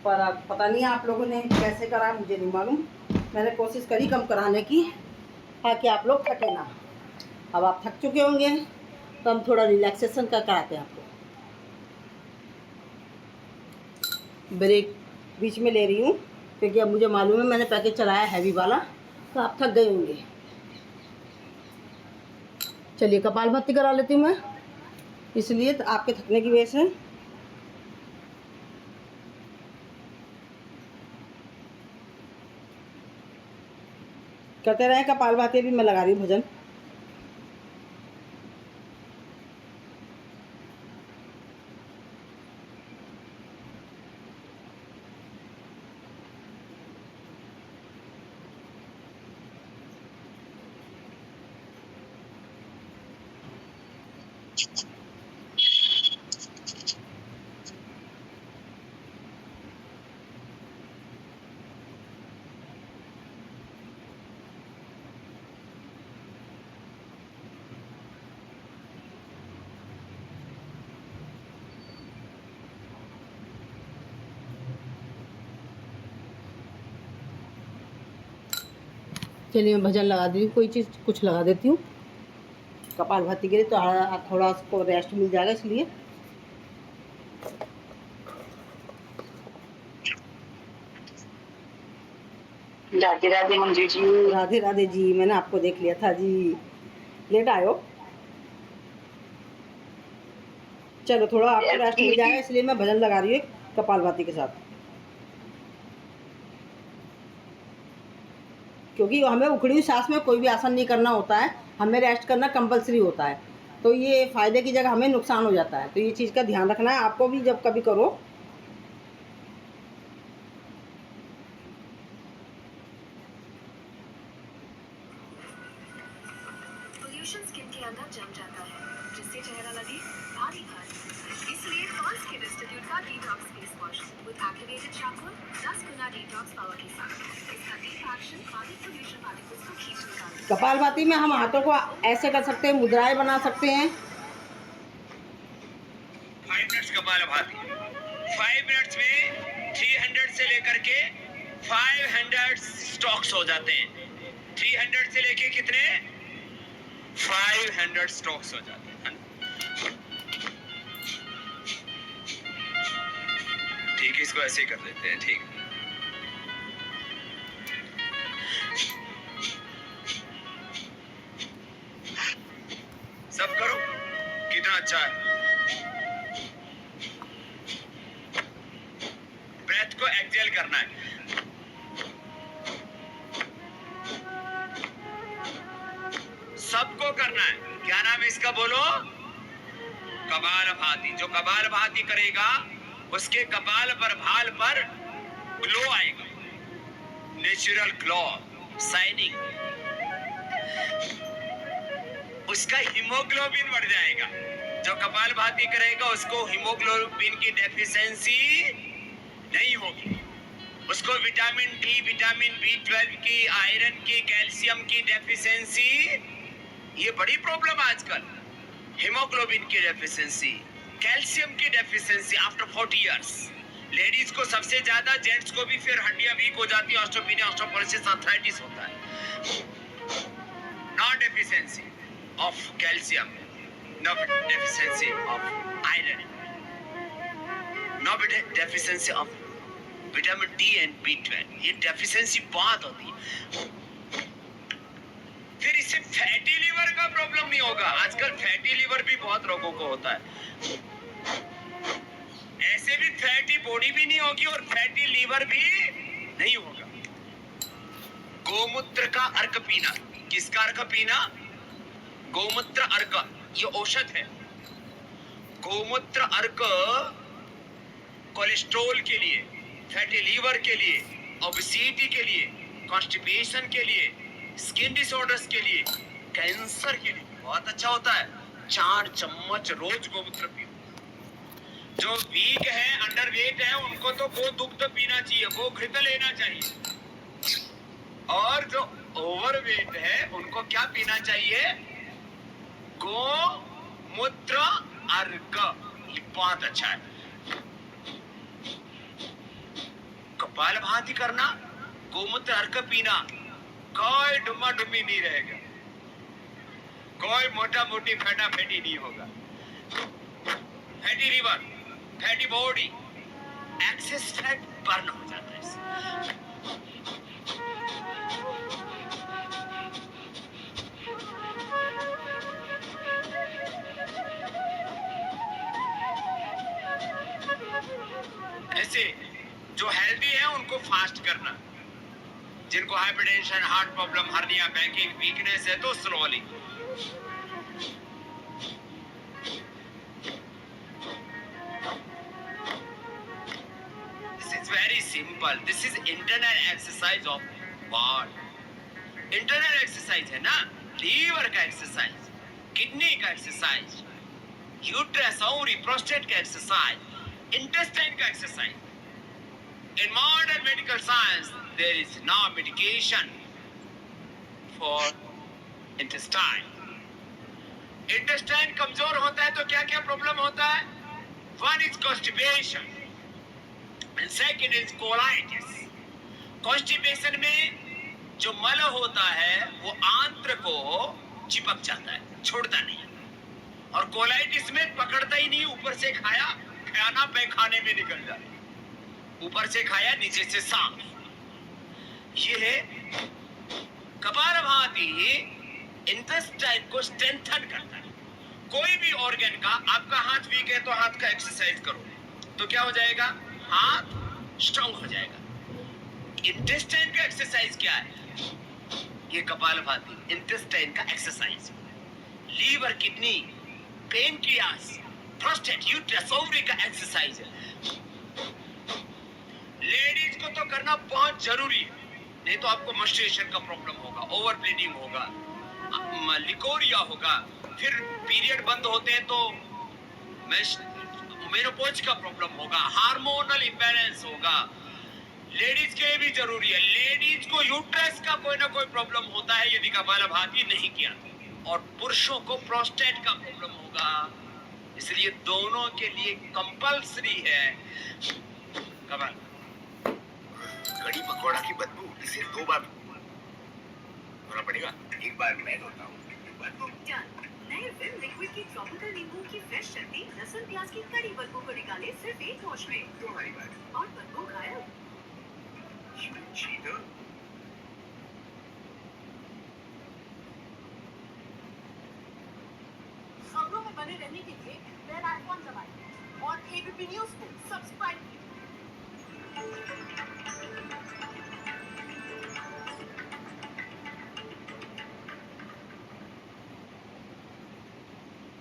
S1: पर अब पता नहीं आप लोगों ने कैसे करा, मुझे नहीं मालूम। मैंने कोशिश करी कम कराने की, ताकि आप लोग थके ना। अब आप थक चुके होंगे तो हम थोड़ा रिलैक्सेशन का कराते हैं आपको। ब्रेक बीच में ले रही हूँ, क्योंकि अब मुझे मालूम है मैंने पैकेज चलाया हैवी वाला, तो आप थक गए होंगे। चलिए कपालभाति करा लेती हूँ मैं, इसलिए तो आपके थकने की वजह से। करते रहे कपालभाति, भी मैं लगा रही हूँ भजन। चलिए मैं भजन लगा देती हूँ, कोई चीज़ कुछ लगा देती हूँ कपालभाति के लिए, तो थोड़ा उसको रेस्ट मिल जाएगा इसलिए।
S2: राधे राधे मंजू जी।
S1: राधे राधे जी, मैंने आपको देख लिया था जी, लेट आए हो। चलो थोड़ा आपको रेस्ट मिल जाएगा इसलिए मैं भजन लगा रही हूँ कपालभाति के साथ, क्योंकि हमें उखड़ी हुई सांस में कोई भी आसन नहीं करना होता है, हमें रेस्ट करना कंपलसरी होता है। तो ये फ़ायदे की जगह हमें नुकसान हो जाता है, तो ये चीज़ का ध्यान रखना है आपको भी जब कभी करो।
S3: पोल्यूशन स्किन के अंदर जम जाता है, जिससे चेहरा लगे भारी भारी। इसलिए फॉल स्किन इंस्टीट्यूट का detox face wash with activated shampoo 10 Guna detox power के साथ। इसका deep action body pollution particles को खींच निकालता है।
S1: कपालभाति में हम हाथों को ऐसे कर सकते हैं, मुद्राएं बना सकते हैं।
S4: 5 मिनट्स कपालभाति, 5 मिनट्स में 300 से लेकर के 500 स्टॉक्स हो जाते हैं। 300 से लेके कितने 500 स्टॉक्स हो जाते हैं। ठीक है, इसको ऐसे ही कर देते हैं। ठीक, सब करो, कितना अच्छा है। ब्रेथ को एक्सेल करना है। सबको करना है। क्या नाम है इसका बोलो? कपालभाति। जो कपालभाति करेगा उसके कपाल पर भाल पर ग्लो आएगा, नेचुरल ग्लो, शाइनिंग। उसका हीमोग्लोबिन बढ़ जाएगा। जो कपालभाति करेगा उसको हीमोग्लोबिन की डेफिशिएंसी नहीं होगी। उसको विटामिन डी, विटामिन B12 की, आयरन की, कैल्शियम की डेफिशिएंसी, ये बड़ी प्रॉब्लम आजकल। हीमोग्लोबिन की डेफिशिएंसी, कैल्शियम की डेफिशिएंसी आफ्टर 40 इयर्स। लेडीज को सबसे ज्यादा, जेंट्स को भी फिर हड्डियां वीक हो जाती है, ऑस्टियोपेनिया, ऑस्टियोपोरोसिस, आर्थराइटिस होता है। Non deficiency of calcium, no deficiency of iron, no deficiency of vitamin D and B12। ये डेफिशिएंसी बहुत होती है। फिर इससे फैटी लीवर का प्रॉब्लम नहीं होगा। आजकल फैटी लीवर भी बहुत लोगों को होता है। ऐसे भी फैटी बॉडी भी नहीं होगी और फैटी लीवर भी नहीं होगा। गोमूत्र का अर्क पीना। किसका अर्क पीना? गोमूत्र अर्क, ये औषध है। गोमूत्र अर्क कोलेस्ट्रॉल के लिए, फैटी लीवर के लिए, ओबेसिटी के लिए, कॉन्स्टिपेशन के लिए, स्किन डिसऑर्डर्स के लिए, कैंसर के लिए बहुत अच्छा होता है। 4 चम्मच रोज गोमूत्र पियो। जो वीक है, अंडरवेट है, उनको तो गो दुग्ध पीना चाहिए, गो घृत लेना चाहिए। और जो ओवरवेट है उनको क्या पीना चाहिए? गोमूत्र अर्क, ये बहुत अच्छा है। कपालभाति करना, गोमूत्र अर्क पीना, कोई डुम्मा डुम्मी नहीं रहेगा, कोई मोटा मोटी फैटा फैटी नहीं होगा। Fatty liver, fatty body, excess fat burn हो जाता है इससे। ऐसे जो हेल्दी है उनको फास्ट करना। जिनको hypertension, heart problem, hernia, banking weakness है तो slowly. This is very simple. This is internal exercise of body. Internal exercise है ना, लीवर का एक्सरसाइज, किडनी का एक्सरसाइज, यूट्रस, ओवरी, प्रोस्टेट का एक्सरसाइज, इंटेस्टाइन का exercise. In modern medical science, there is no medication for intestine. Intestine कमजोर होता है तो क्या क्या प्रॉब्लम होता है? One is constipation and second is colitis. Constipation में जो मल होता है वो आंत्र को चिपक जाता है, छोड़ता नहीं। और कोलाइटिस में पकड़ता ही नहीं, ऊपर से खाया, खाना पैखाने में निकल जाता, ऊपर से खाया नीचे से साफ। ये है कपालभाति, इंटेस्टाइन को स्ट्रेंथन करता है। कोई भी ऑर्गन का, आपका हाथ वीक है तो हाथ का एक्सरसाइज करो तो क्या हो जाएगा, हाथ स्ट्रांग हो जाएगा। इंटेस्टाइन का एक्सरसाइज क्या है, ये कपालभाति इंटेस्टाइन का exercise. Liver, kidney, pancreas, prostate, uterus, ovary का एक्सरसाइज है। लेडीज को तो करना बहुत जरूरी है, नहीं तो आपको menstruation का प्रॉब्लम होगा, ओवर ब्लीडिंग होगा, लिकोरिया होगा, फिर पीरियड बंद होते हैं तो मेनोपॉज का प्रॉब्लम होगा, हार्मोनल इंबैलेंस होगा। लेडीज के लिए भी जरूरी है। लेडीज को यूट्रस का कोई ना कोई प्रॉब्लम होता है यदि कपालभाति नहीं किया, और पुरुषों को प्रोस्टेट का प्रॉब्लम होगा। इसलिए दोनों के लिए कंपल्सरी है कपाल।
S5: कड़ी पकौड़ा की बदबू इसे 2 बार धोना पड़ेगा। एक बार मैं धोता हूँ, एक बार तुम।
S3: डन। नए विम लिक्विड की ट्रॉपिकल नींबू की फ्रेश शक्ति लहसुन प्याज की कड़ी बदबू को निकाले सिर्फ 1 वॉश में,
S5: तुम्हारी बात।
S3: और बदबू गायब।
S5: चीटर।
S3: खबरों में बने रहने के लिए बेल आइकॉन दबाएं और एबीपी न्यूज को सब्सक्राइब कीजिए।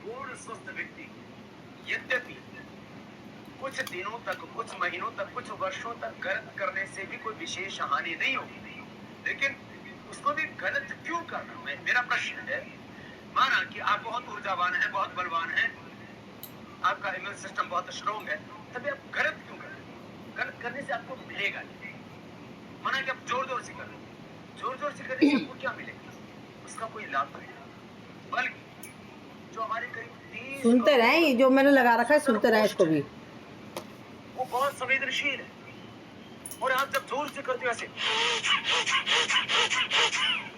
S4: पूर्ण स्वस्थ व्यक्ति यद्यपि कुछ दिनों तक, कुछ महीनों तक, कुछ वर्षों तक गलत करने से भी कोई विशेष हानि नहीं होगी, लेकिन उसको भी गलत क्यों करना, मेरा प्रश्न है। माना कि आप बहुत ऊर्जावान हैं, बहुत बलवान हैं, आपका इम्यून सिस्टम बहुत स्ट्रॉन्ग है, तभी आप गलत क्यों कर रहे हैं? गलत करने से आपको मिलेगा नहीं। माना कि आप जोर जोर से कर रहे हैं, जोर जोर से करने से आपको क्या मिलेगा, उसका कोई लाभ नहीं। बल्कि जो हमारे करीब 30
S1: सुनते रहें, ये जो मैंने लगा रखा है सुनते रहें इसको भी।
S4: वो बहुत संवेदनशील है, और आप जब जोर से करते हो ऐसे,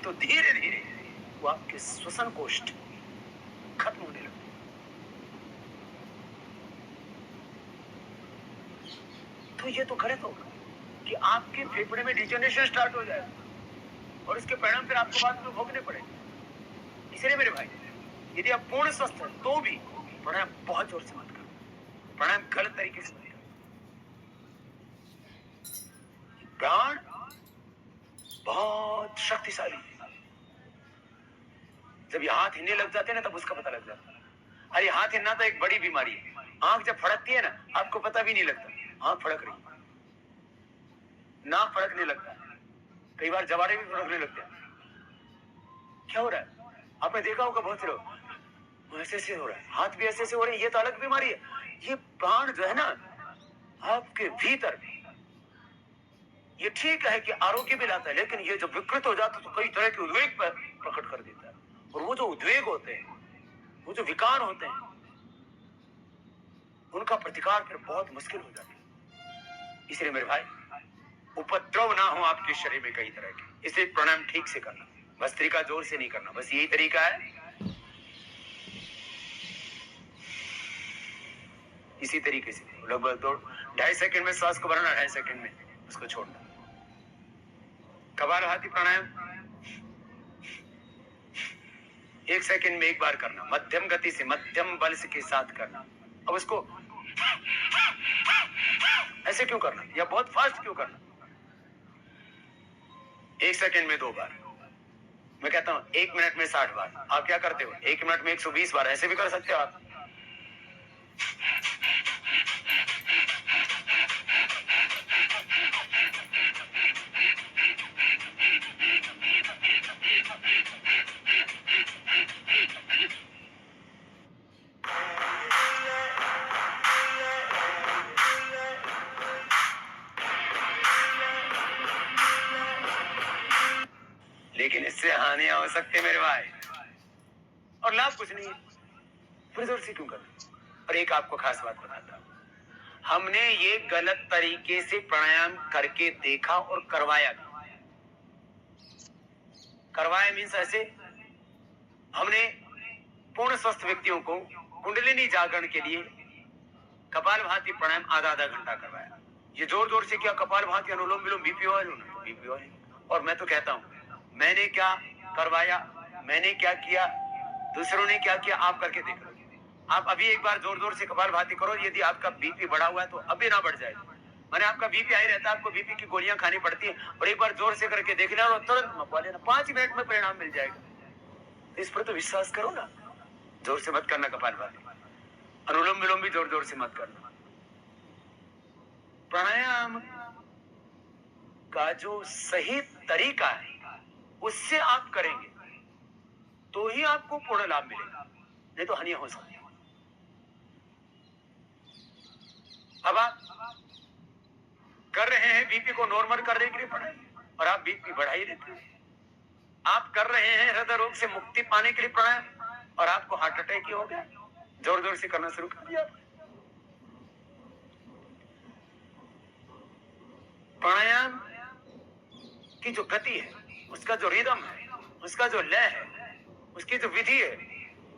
S4: तो धीरे धीरे वो आपके श्वसन कोष्ठ खत्म होने लगते। तो ये तो गलत होगा कि आपके फेफड़े में डिजनरेशन स्टार्ट हो जाए, और इसके परिणाम फिर आपको बाद में भोगने पड़ेंगे। इसलिए मेरे भाई, यदि आप पूर्ण स्वस्थ हैं तो भी प्राणायाम बहुत जोर से मत करो, प्राणायाम गलत तरीके से मत करो। प्राण बहुत शक्तिशाली है। जब ये हाथ हिलने लग जाते हैं ना, तब उसका पता लग जाता है। अरे हाथ हिलना तो एक बड़ी बीमारी है। आंख जब फड़कती है ना, आपको पता भी नहीं लगता आंख फड़क रही, नाक फड़कने लगता है, कई बार जवाड़े भी फड़कने लगते हैं। क्या हो रहा है? आपने देखा होगा बहुत से लोग ऐसे ऐसे हो रहा है, हाथ भी ऐसे ऐसे हो रहे हैं। ये तो अलग बीमारी है। ये प्राण जो है ना आपके भीतर, ये ठीक है कि आरोग्य भी लाता है, लेकिन ये जब विकृत हो जाता है तो कई तरह के उद्वेग पर प्रकट कर देता है। और वो जो उद्वेग होते हैं, वो जो विकार होते हैं, उनका प्रतिकार फिर बहुत मुश्किल हो जाता है। इसलिए मेरे भाई, उपद्रव ना हो आपके शरीर में कई तरह के, इसलिए प्राणायाम ठीक से करना, बस तरीका जोर से नहीं करना, बस यही तरीका है। इसी तरीके से लगभग 2-2.5 सेकंड में श्वास को भरना, 2.5 सेकंड में उसको छोड़ना। कपालभाति प्राणायाम 1 सेकंड में 1 बार करना, मध्यम गति से, मध्यम बल के साथ करना। अब उसको ऐसे क्यों करना, या बहुत फास्ट क्यों करना? 1 सेकंड में 2 बार। मैं कहता हूं 1 मिनट में 60 बार। आप क्या करते हो? 1 मिनट में 120 बार। ऐसे भी कर सकते हो आप। लेकिन इससे हानियां हो सकती है मेरे भाई, और लाभ कुछ नहीं है। फिर जोर से क्यों करना? और एक आपको खास बात बताता हूं, हमने ये गलत तरीके से प्राणायाम करके देखा और करवाया भी। करवाया मीन्स ऐसे हमने पूर्ण स्वस्थ व्यक्तियों को कुंडलिनी जागरण के लिए कपालभाति प्राणायाम आधा घंटा करवाया। ये जोर जोर से किया, कपालभाति, अनुलोम विलोम, बीपी ऑयल, बीपी ऑयल। और मैं तो कहता हूं, मैंने क्या करवाया, मैंने क्या किया, दूसरों ने क्या किया, आप करके देख लो। आप अभी एक बार जोर जोर से कपालभाति करो, यदि आपका बीपी बढ़ा हुआ है तो अभी ना बढ़ जाए। मैंने आपका बीपी आई रहता है, आपको बीपी की गोलियां खानी पड़ती है, और एक बार जोर से करके देख लेना और तुरंत मपवा लेना, 5 मिनट में परिणाम मिल जाएगा। इस पर तो विश्वास करो ना। जोर से मत करना कपालभाति, अनुलोम विलोम भी जोर जोर से मत करना। प्राणायाम का जो सही तरीका है उससे आप करेंगे तो ही आपको पूर्ण लाभ मिलेगा, नहीं तो हानि हो सकती है। अब आप कर रहे हैं बीपी को नॉर्मल करने के लिए प्राणायाम, और आप बीपी बढ़ा ही देते हैं। आप कर रहे हैं हृदय रोग से मुक्ति पाने के लिए प्राणायाम, और आपको हार्ट अटैक ही हो गया। जोर जोर से करना शुरू कर दिया। प्राणायाम की जो गति है, उसका जो रिदम है, उसका जो लय है, उसकी जो विधि है,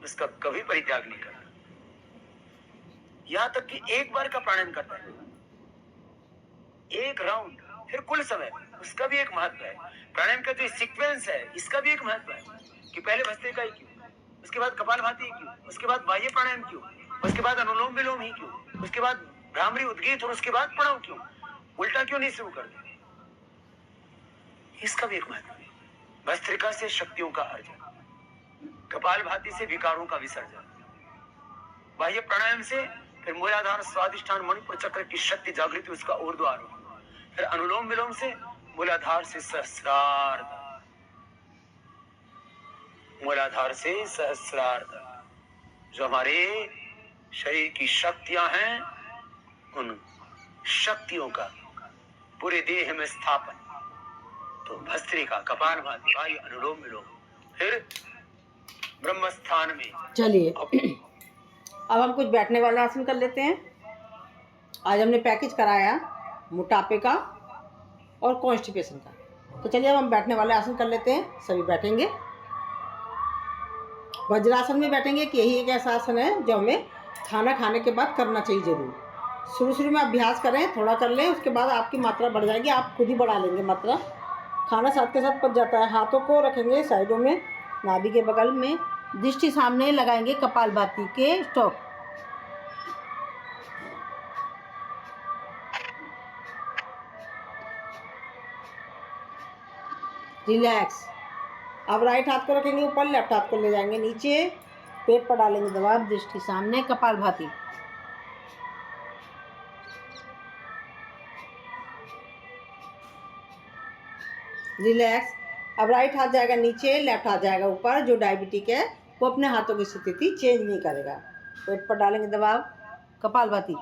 S4: उसका कभी परित्याग नहीं करना। यहां तक कि एक बार का प्राणायाम करता है, एक राउंड, फिर कुल समय, उसका भी एक महत्व है। प्राणायाम का जो सीक्वेंस है, इसका भी एक महत्व है कि पहले भस्त्रिका ही क्यों, उसके बाद कपालभाति क्यों, उसके बाद बाह्य प्राणायाम क्यों, उसके बाद अनुलोम विलोम ही क्यों, उसके बाद भ्रामरी उद्गीत, और उसके बाद प्रणव क्यों, उल्टा क्यों नहीं शुरू कर दिया, इसका भी एक महत्व है। भस्त्रिका से शक्तियों का अर्जन, कपालभाति से विकारों का विसर्जन, बाह्य प्राणायाम से फिर मूलाधार स्वादिष्ठान मणिपुर चक्र की शक्ति जागृति, उसका ऊर्ध्वारोहण, फिर अनुलोम विलोम से मूलाधार से सहस्रार्ध, मूलाधार से सहस्रार्ध, जो हमारे शरीर की शक्तियां हैं, उन शक्तियों का पूरे देह में स्थापन। तो भस्त्रिका, कपालभाति, बाह्य, अनुलोम विलोम, फिर ब्रह्मस्थान में।
S1: चलिए अब हम कुछ बैठने वाला आसन कर लेते हैं। आज हमने पैकेज कराया मोटापे का और कॉन्स्टिपेशन का, तो चलिए अब हम बैठने वाले आसन कर लेते हैं। सभी बैठेंगे, वज्रासन में बैठेंगे कि यही एक ऐसा आसन है जो हमें खाना खाने के बाद करना चाहिए जरूर। शुरू में अभ्यास करें, थोड़ा कर लें, उसके बाद आपकी मात्रा बढ़ जाएगी, आप खुद ही बढ़ा लेंगे मात्रा। खाना साथ के साथ पच जाता है। हाथों को रखेंगे साइडों में, नाभि के बगल में, दृष्टि सामने लगाएंगे कपालभाति के स्टॉक। रिलैक्स। अब राइट हाथ को रखेंगे ऊपर, लेफ्ट हाथ को ले जाएंगे नीचे, पेट पर डालेंगे दबाव, दृष्टि सामने, कपालभाति। रिलैक्स। अब राइट हाथ जाएगा नीचे, लेफ्ट हाथ जाएगा ऊपर। जो डायबिटिक है वो अपने हाथों की स्थिति चेंज नहीं करेगा। पेट पर डालेंगे दबाव, कपालभाति।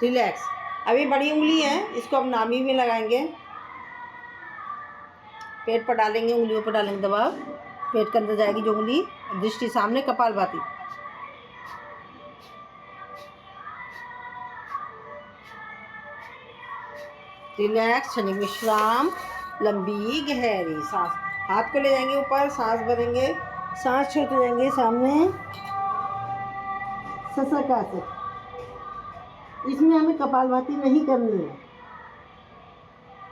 S1: रिलैक्स। अभी बड़ी उंगली है, इसको अब नाभि में लगाएंगे, पेट पर डालेंगे, उंगलियों पर डालेंगे दबाव, पेट के अंदर जाएगी जो उंगली, दृष्टि सामने, कपालभाति। रिलैक्स, क्षणिक विश्राम, लंबी गहरी सांस। हाथ को ले जाएंगे ऊपर, सांस भरेंगे, सांस छोड़ते जाएंगे सामने, सशकासन। इसमें हमें कपालभाति नहीं करनी है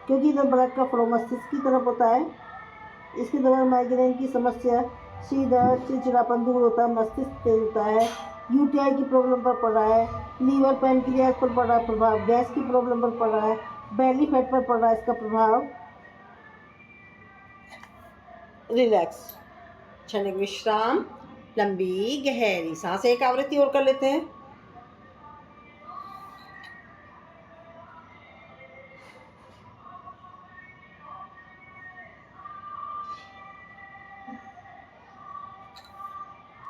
S1: क्योंकि इधर ब्लड का फ्लो मस्तिष्क की तरफ होता है। इसके दौरान माइग्रेन की समस्या, सीधा चिड़चिड़ापन दूर होता है, मस्तिष्क तेज होता है, यूटीआई की प्रॉब्लम पर पड़ रहा है, लीवर पैनक्रियाज पर पड़ रहा है प्रभाव, गैस की प्रॉब्लम पर पड़ रहा है, बेली फैट पर पड़ रहा है इसका प्रभाव। रिलैक्स, क्षणिक विश्राम, लंबी गहरी सांस। एक आवृत्ति और कर लेते हैं।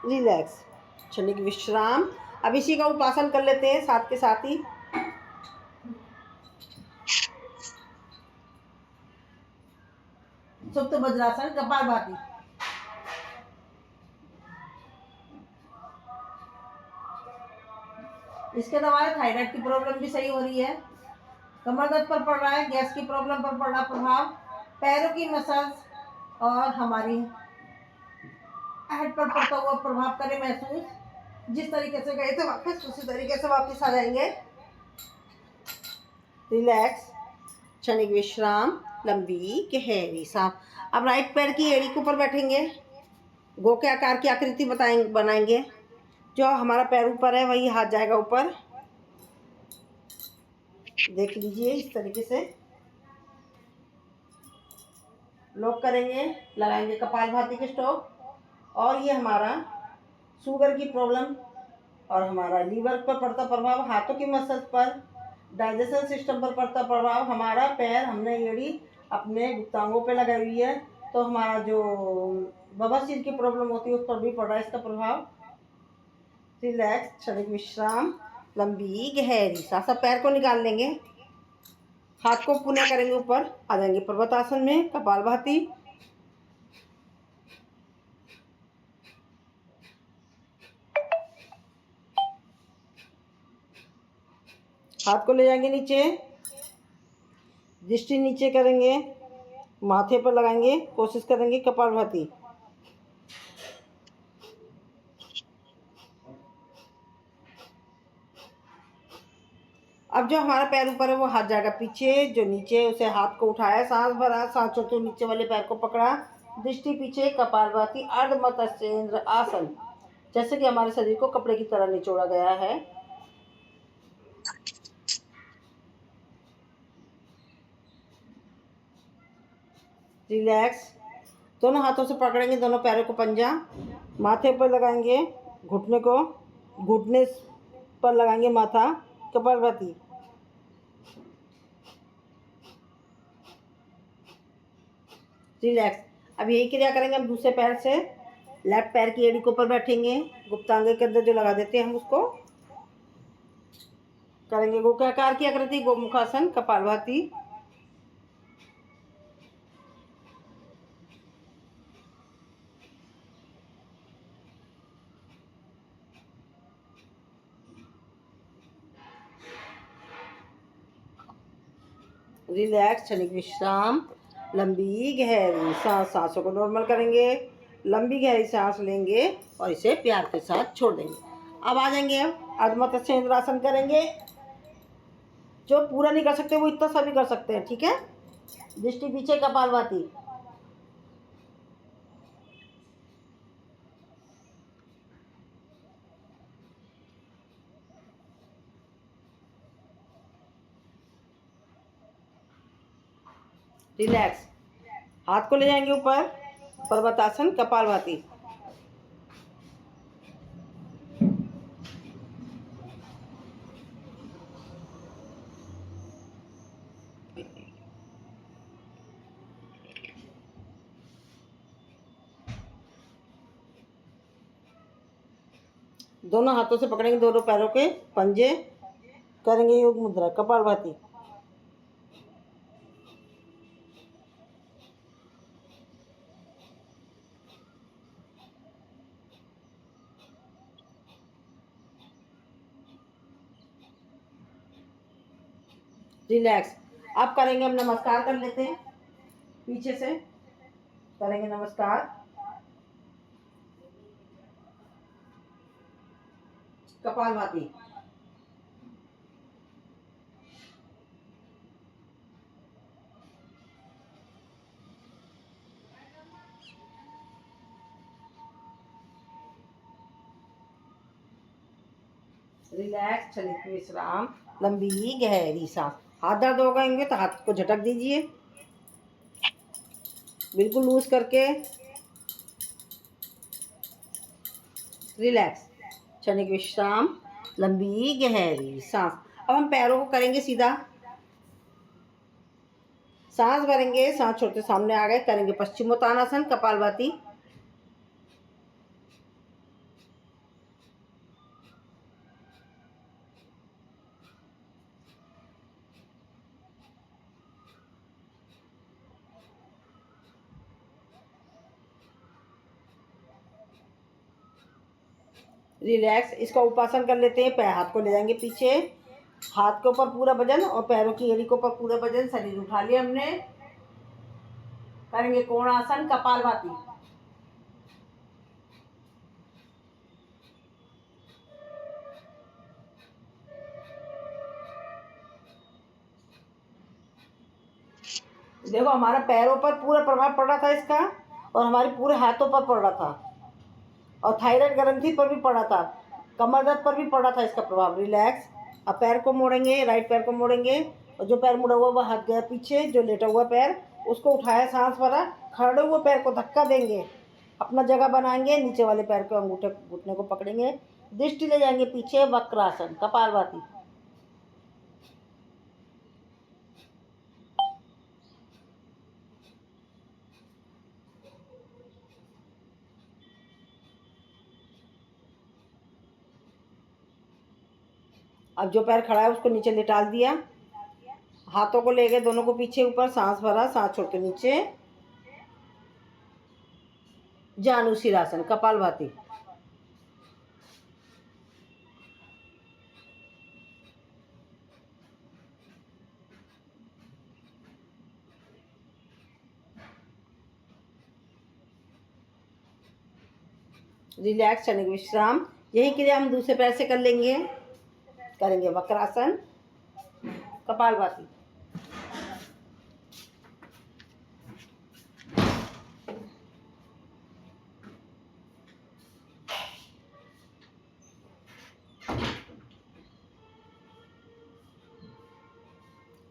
S1: रिलैक्स, क्षणिक विश्राम। अब इसी का उपासन कर लेते हैं साथ के साथ ही। सुप्त वज्रासन, कपालभाति। इसके दवा थायराइड की प्रॉब्लम भी सही हो रही है, कमर दर्द पर पड़ रहा है, गैस की प्रॉब्लम पर पड़ रहा प्रभाव, पैरों की मसाज और हमारी हेड पर पड़ता हुआ प्रभाव करें महसूस। जिस तरीके से गए थे वापस उसी तरीके से वापस आ जाएंगे। रिलैक्स, क्षणिक विश्राम, लंबी गहरी सांस। अब राइट पैर की एड़ी के ऊपर बैठेंगे, गो के आकार की आकृति बनाएंगे। जो हमारा पैर ऊपर है वही हाथ जाएगा ऊपर। देख लीजिए इस तरीके से लॉक करेंगे, लगाएंगे कपालभाति के स्ट्रोक। और ये हमारा शुगर की प्रॉब्लम और हमारा लीवर पर पड़ता प्रभाव, हाथों की मसल पर, डाइजेशन सिस्टम पर पड़ता प्रभाव, हमारा पैर हमने एड़ी अपने गुप्तांगों पे लगाई हुई है, तो हमारा जो बवासीर की प्रॉब्लम होती है उस पर भी पड़ रहा है इसका प्रभाव। रिलैक्स, क्षणिक विश्राम, लंबी गहरी सांस। पैर को निकाल लेंगे, हाथ को पुनः करेंगे ऊपर, आ जाएंगे पर्वतासन में, कपालभाति। हाथ को ले जाएंगे नीचे, दृष्टि नीचे करेंगे, माथे पर लगाएंगे, कोशिश करेंगे कपालभाति। अब जो हमारा पैर ऊपर है वो हाथ जाएगा पीछे, जो नीचे उसे हाथ को उठाया, सांस भरा, सांस छोड़ते नीचे वाले पैर को पकड़ा, दृष्टि पीछे, कपालभाति, अर्ध मत्स्येंद्र आसन। जैसे कि हमारे शरीर को कपड़े की तरह निचोड़ा गया है। रिलैक्स, दोनों हाथों से पकड़ेंगे दोनों पैरों को पंजा, माथे पर लगाएंगे, घुटने को घुटने पर लगाएंगे माथा, कपालभाति। रिलैक्स। अब यही क्रिया करेंगे हम दूसरे पैर से। लेफ्ट पैर की एड़ी के ऊपर बैठेंगे, गुप्तांग के अंदर जो लगा देते हैं हम उसको करेंगे गोकाकार की आकृति, गोमुखासन, कपालभाति। रिलैक्स, क्षणिक विश्राम, लंबी गहरी सांस। सांसों को नॉर्मल करेंगे, लंबी गहरी सांस लेंगे और इसे प्यार के साथ छोड़ देंगे। अब आ जाएंगे हम अर्ध मत्स्येंद्र आसन करेंगे। जो पूरा नहीं कर सकते वो इतना सा भी कर सकते हैं, ठीक है। दृष्टि पीछे, कपालभाति। रिलैक्स, हाथ को ले जाएंगे ऊपर, पर्वतासन, कपालभाति। दोनों हाथों से पकड़ेंगे दोनों पैरों के पंजे, करेंगे योग मुद्रा, कपालभाति। रिलैक्स। अब करेंगे हम नमस्कार, कर लेते हैं पीछे से, करेंगे नमस्कार, कपालभाति। रिलैक्स, क्षणिक विश्राम, लंबी गहरी सांस। हाथ दर्द हो गएंगे तो हाथ को झटक दीजिए, बिल्कुल लूज करके। रिलैक्स, क्षणिक विश्राम, लंबी गहरी सांस। अब हम पैरों को करेंगे सीधा, सांस भरेंगे, सांस छोड़ते सामने आ गए, करेंगे पश्चिमोत्तानासन, कपालभाति। रिलैक्स। इसका उपासन कर लेते हैं। पैर हाथ को ले जाएंगे पीछे, हाथ के ऊपर पूरा वजन और पैरों की एड़ी के ऊपर पूरा वजन, शरीर उठा लिया हमने। करेंगे कोणासन, कपालभाति। देखो हमारा पैरों पर पूरा प्रभाव पड़ रहा था इसका, और हमारे पूरे हाथों पर पड़ रहा था, और थायराइड ग्रंथि पर भी पड़ा था, कमर दर्द पर भी पड़ा था इसका प्रभाव। रिलैक्स। अब पैर को मोड़ेंगे, राइट पैर को मोड़ेंगे, और जो पैर मुड़ा हुआ वह हाथ गया पीछे, जो लेटा हुआ पैर उसको उठाया, सांस भरा, खड़े हुए पैर को धक्का देंगे, अपना जगह बनाएंगे, नीचे वाले पैर को अंगूठे घुटने को पकड़ेंगे, दृष्टि ले जाएंगे पीछे, वक्रासन, कपालभाति। अब जो पैर खड़ा है उसको नीचे लेटाल दिया, हाथों को ले गए दोनों को पीछे ऊपर, सांस भरा, सांस छोड़ के नीचे, जानुशीरासन, कपालभाति। रिलैक्स, क्षणिक विश्राम। यही क्रिया हम दूसरे पैर से कर लेंगे। करेंगे वक्रासन, कपालभाति।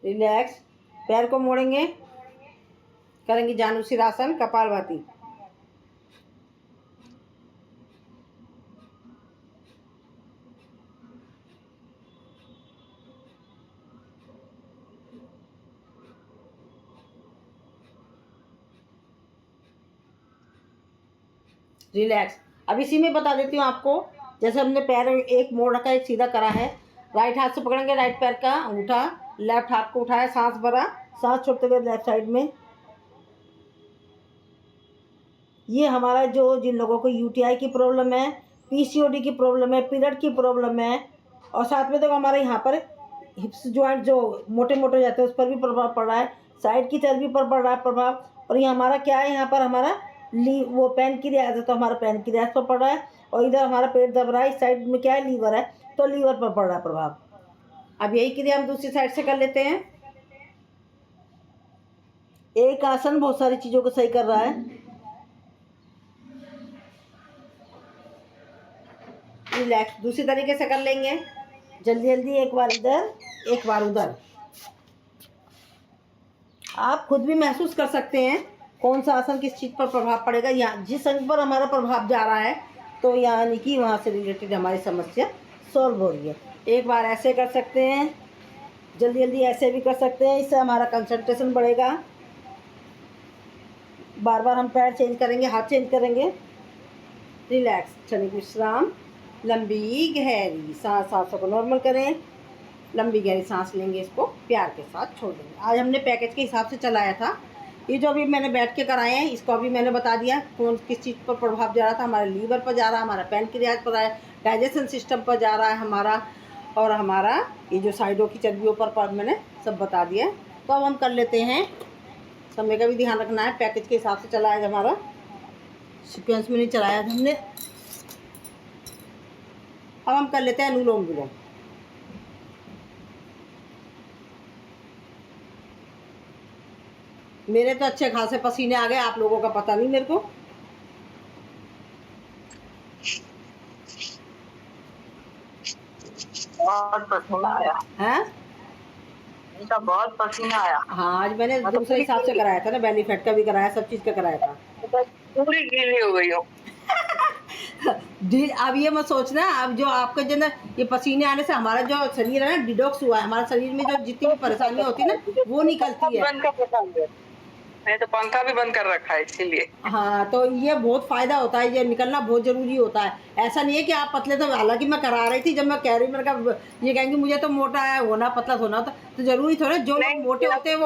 S1: रिलैक्स। पैर को मोड़ेंगे, करेंगे जानुशीरासन, कपालभाति। रिलैक्स। अब इसी में बता देती हूँ आपको, जैसे हमने पैर एक मोड़ रखा है, एक सीधा करा है, राइट हाथ से पकड़ेंगे राइट पैर का अंगूठा, लेफ्ट हाथ को उठाया, सांस भरा, सांस छोड़ते हुए लेफ्ट साइड में। ये हमारा जो जिन लोगों को यूटीआई की प्रॉब्लम है, पीसीओडी की प्रॉब्लम है, पीरियड की प्रॉब्लम है, और साथ में तो हमारे यहाँ पर हिप्स जॉइंट जो मोटे मोटे हो जाते हैं उस पर भी प्रभाव पड़ रहा है, साइड की चर्बी पर पड़ रहा है प्रभाव, और ये हमारा क्या है, यहाँ पर हमारा वो पैनक्रियाज है तो हमारा पैनक्रियाज पर पड़ रहा है, और इधर हमारा पेट दब रहा है, इस साइड में क्या है, लीवर है, तो लीवर पर पड़ रहा है प्रभाव। अब यही क्रिया हम दूसरी साइड से कर लेते हैं। एक आसन बहुत सारी चीज़ों को सही कर रहा है। रिलैक्स। दूसरी तरीके से कर लेंगे, जल्दी जल्दी, एक बार इधर एक बार उधर। आप खुद भी महसूस कर सकते हैं कौन सा आसन किस चीज़ पर प्रभाव पड़ेगा, या जिस अंग पर हमारा प्रभाव जा रहा है तो यानी कि वहाँ से रिलेटेड हमारी समस्या सॉल्व हो रही है। एक बार ऐसे कर सकते हैं, जल्दी जल्दी ऐसे भी कर सकते हैं, इससे हमारा कंसंट्रेशन बढ़ेगा। बार बार हम पैर चेंज करेंगे, हाथ चेंज करेंगे। रिलैक्स, क्षणिक विश्राम। लंबी गहरी सांस, सांसों को नॉर्मल करें, लंबी गहरी सांस लेंगे, इसको प्यार के साथ छोड़ देंगे। आज हमने पैकेज के हिसाब से चलाया था। ये जो अभी मैंने बैठ के कराए हैं इसको अभी मैंने बता दिया कौन किस चीज़ पर प्रभाव जा रहा था। हमारे लीवर पर जा रहा है, हमारा पैनक्रियाज पर है, डाइजेशन सिस्टम पर जा रहा है हमारा, और हमारा ये जो साइडों की चर्बियों पर मैंने सब बता दिया। तो अब हम कर लेते हैं, समय का भी ध्यान रखना है, पैकेज के हिसाब से चलाया है हमारा, सीक्वेंस में नहीं चलाया था हमने। अब हम कर लेते हैं अनुलोम विलोम। मेरे तो अच्छे खासे पसीने आ गए, आप लोगों का पता नहीं मेरे को।
S2: बहुत पसीना आया
S1: हैं?
S2: इनका, बहुत पसीना आया।
S1: हाँ, आज मैंने दूसरे हिसाब से कराया था ना, बेली फैट का भी कराया, सब चीज़ का कराया था।
S2: पूरी गीली हो गई हूँ।
S1: अब ये मत सोचना, अब जो आपका जो ना ये पसीने आने से हमारा जो शरीर है ना डिटॉक्स हुआ है, हमारा शरीर में जो जितनी भी परेशानियाँ होती है ना वो निकलती है।
S2: बंद कर रखा है, मैं तो पंखा भी बंद कर रखा है इसीलिए।
S1: हाँ, तो ये बहुत फ़ायदा होता है, ये निकलना बहुत ज़रूरी होता है। ऐसा नहीं है कि आप पतले, तो हालांकि मैं करा रही थी, जब मैं कह रही मेरे का ये कहेंगे मुझे तो मोटा है होना, पतला होना, तो ज़रूरी थोड़ा, जो लोग मोटे होते हैं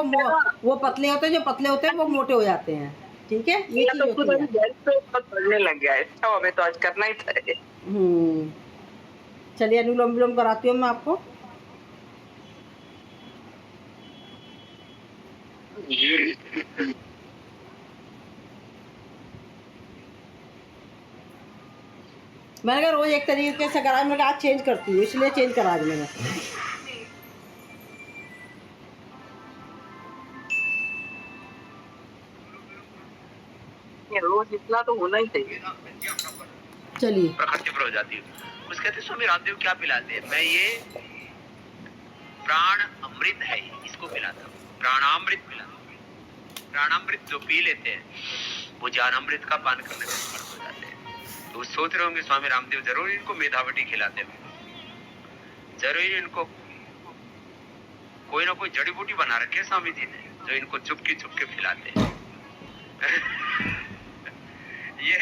S1: वो पतले होते हैं, जो पतले होते हैं वो मोटे हो जाते हैं। ठीक है, ये
S2: या
S1: चीज
S2: तो
S1: होती
S2: पूरा
S1: है।
S2: गैस पे ऊपर बढ़ने लग गया है, तो हमें तो आज करना ही था ये।
S1: चलिए अनुलोम विलोम कराती हूँ मैं आपको। मैंने कहा रोज एक तरीके से करा, मैंने कहा आज चेंज करती हूँ, इसलिए चेंज करा दी मैंने।
S2: ये रोज इतना तो होना ही चाहिए।
S1: चलिए
S4: प्रखर हो जाती है। कुछ कहते स्वामी रामदेव क्या पिलाते हैं? मैं ये प्राण अमृत है, इसको पिलाता हूँ, प्राणामृत पिलाता हूँ। प्राणामृत जो पी लेते हैं वो ज्ञानामृत का पान करने में समर्थ हो जाते हैं। तो सोच रहे होंगे स्वामी रामदेव जरूर इनको मेधावटी खिलाते होंगे, जरूर इनको कोई ना कोई जड़ी बूटी बना रखे है स्वामी जी ने, जो इनको चुपके चुपके खिलाते हैं। ये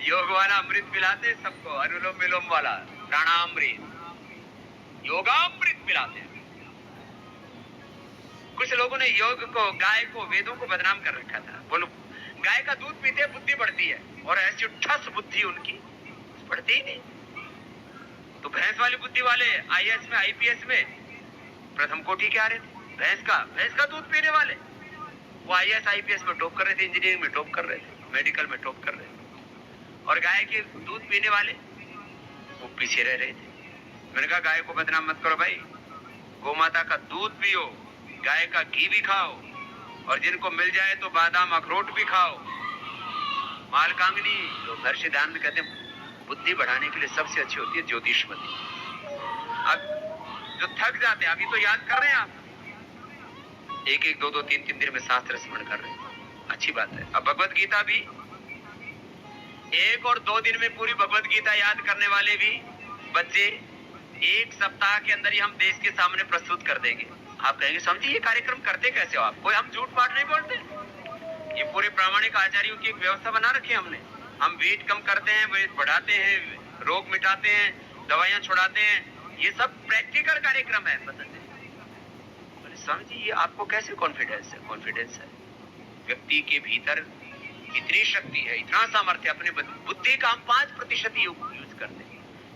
S4: योग वाला अमृत पिलाते हैं सबको, अनुलोम विलोम वाला प्राणामृत, योगामृत पिलाते हैं। कुछ लोगों ने योग को, गाय को, वेदों को बदनाम कर रखा था। बोलो गाय का दूध पीते बुद्धि बढ़ती है, और ऐसी ठस बुद्धि उनकी बढ़ती ही नहीं। तो भैंस वाली बुद्धि वाले आईएएस में, आईपीएस में प्रथम कोटि के आ रहे थे। भैंस का दूध पीने वाले वो आईएएस आईपीएस में टॉप कर रहे थे, इंजीनियरिंग में टॉप कर रहे थे, मेडिकल में टॉप कर रहे थे। और गाय के दूध पीने वाले वो पीछे रह रहे थे। मैंने कहा गाय को बदनाम मत करो भाई, गौ माता का दूध पियो, गाय का घी भी खाओ, और जिनको मिल जाए तो बादाम अखरोट भी खाओ। मालकांगनी लोग हर्ष ध्यान में कहते हैं बुद्धि बढ़ाने के लिए सबसे अच्छी होती है ज्योतिषमती। अब जो थक जाते हैं, अभी तो याद कर रहे हैं आप, एक एक दो दो तीन तीन दिन में शास्त्र स्मरण कर रहे हैं, अच्छी बात है। अब भगवत गीता भी 1 और 2 दिन में पूरी भगवत गीता याद करने वाले भी बच्चे 1 सप्ताह के अंदर ही हम देश के सामने प्रस्तुत कर देंगे। आप कहेंगे समझिए ये कार्यक्रम करते कैसे हो आप? कोई हम झूठ पाठ नहीं बोलते, ये पूरे प्रामाणिक आचार्यों की एक व्यवस्था बना रखी है हमने। हम वेट कम करते हैं, वेट बढ़ाते हैं, रोग मिटाते हैं, दवाइयां छुड़ाते हैं, ये सब प्रैक्टिकल कार्यक्रम है। समझिए ये आपको कैसे कॉन्फिडेंस है? कॉन्फिडेंस है व्यक्ति के भीतर इतनी शक्ति है, इतना सामर्थ्य, अपने बुद्धि का हम 5% यूज करते हैं,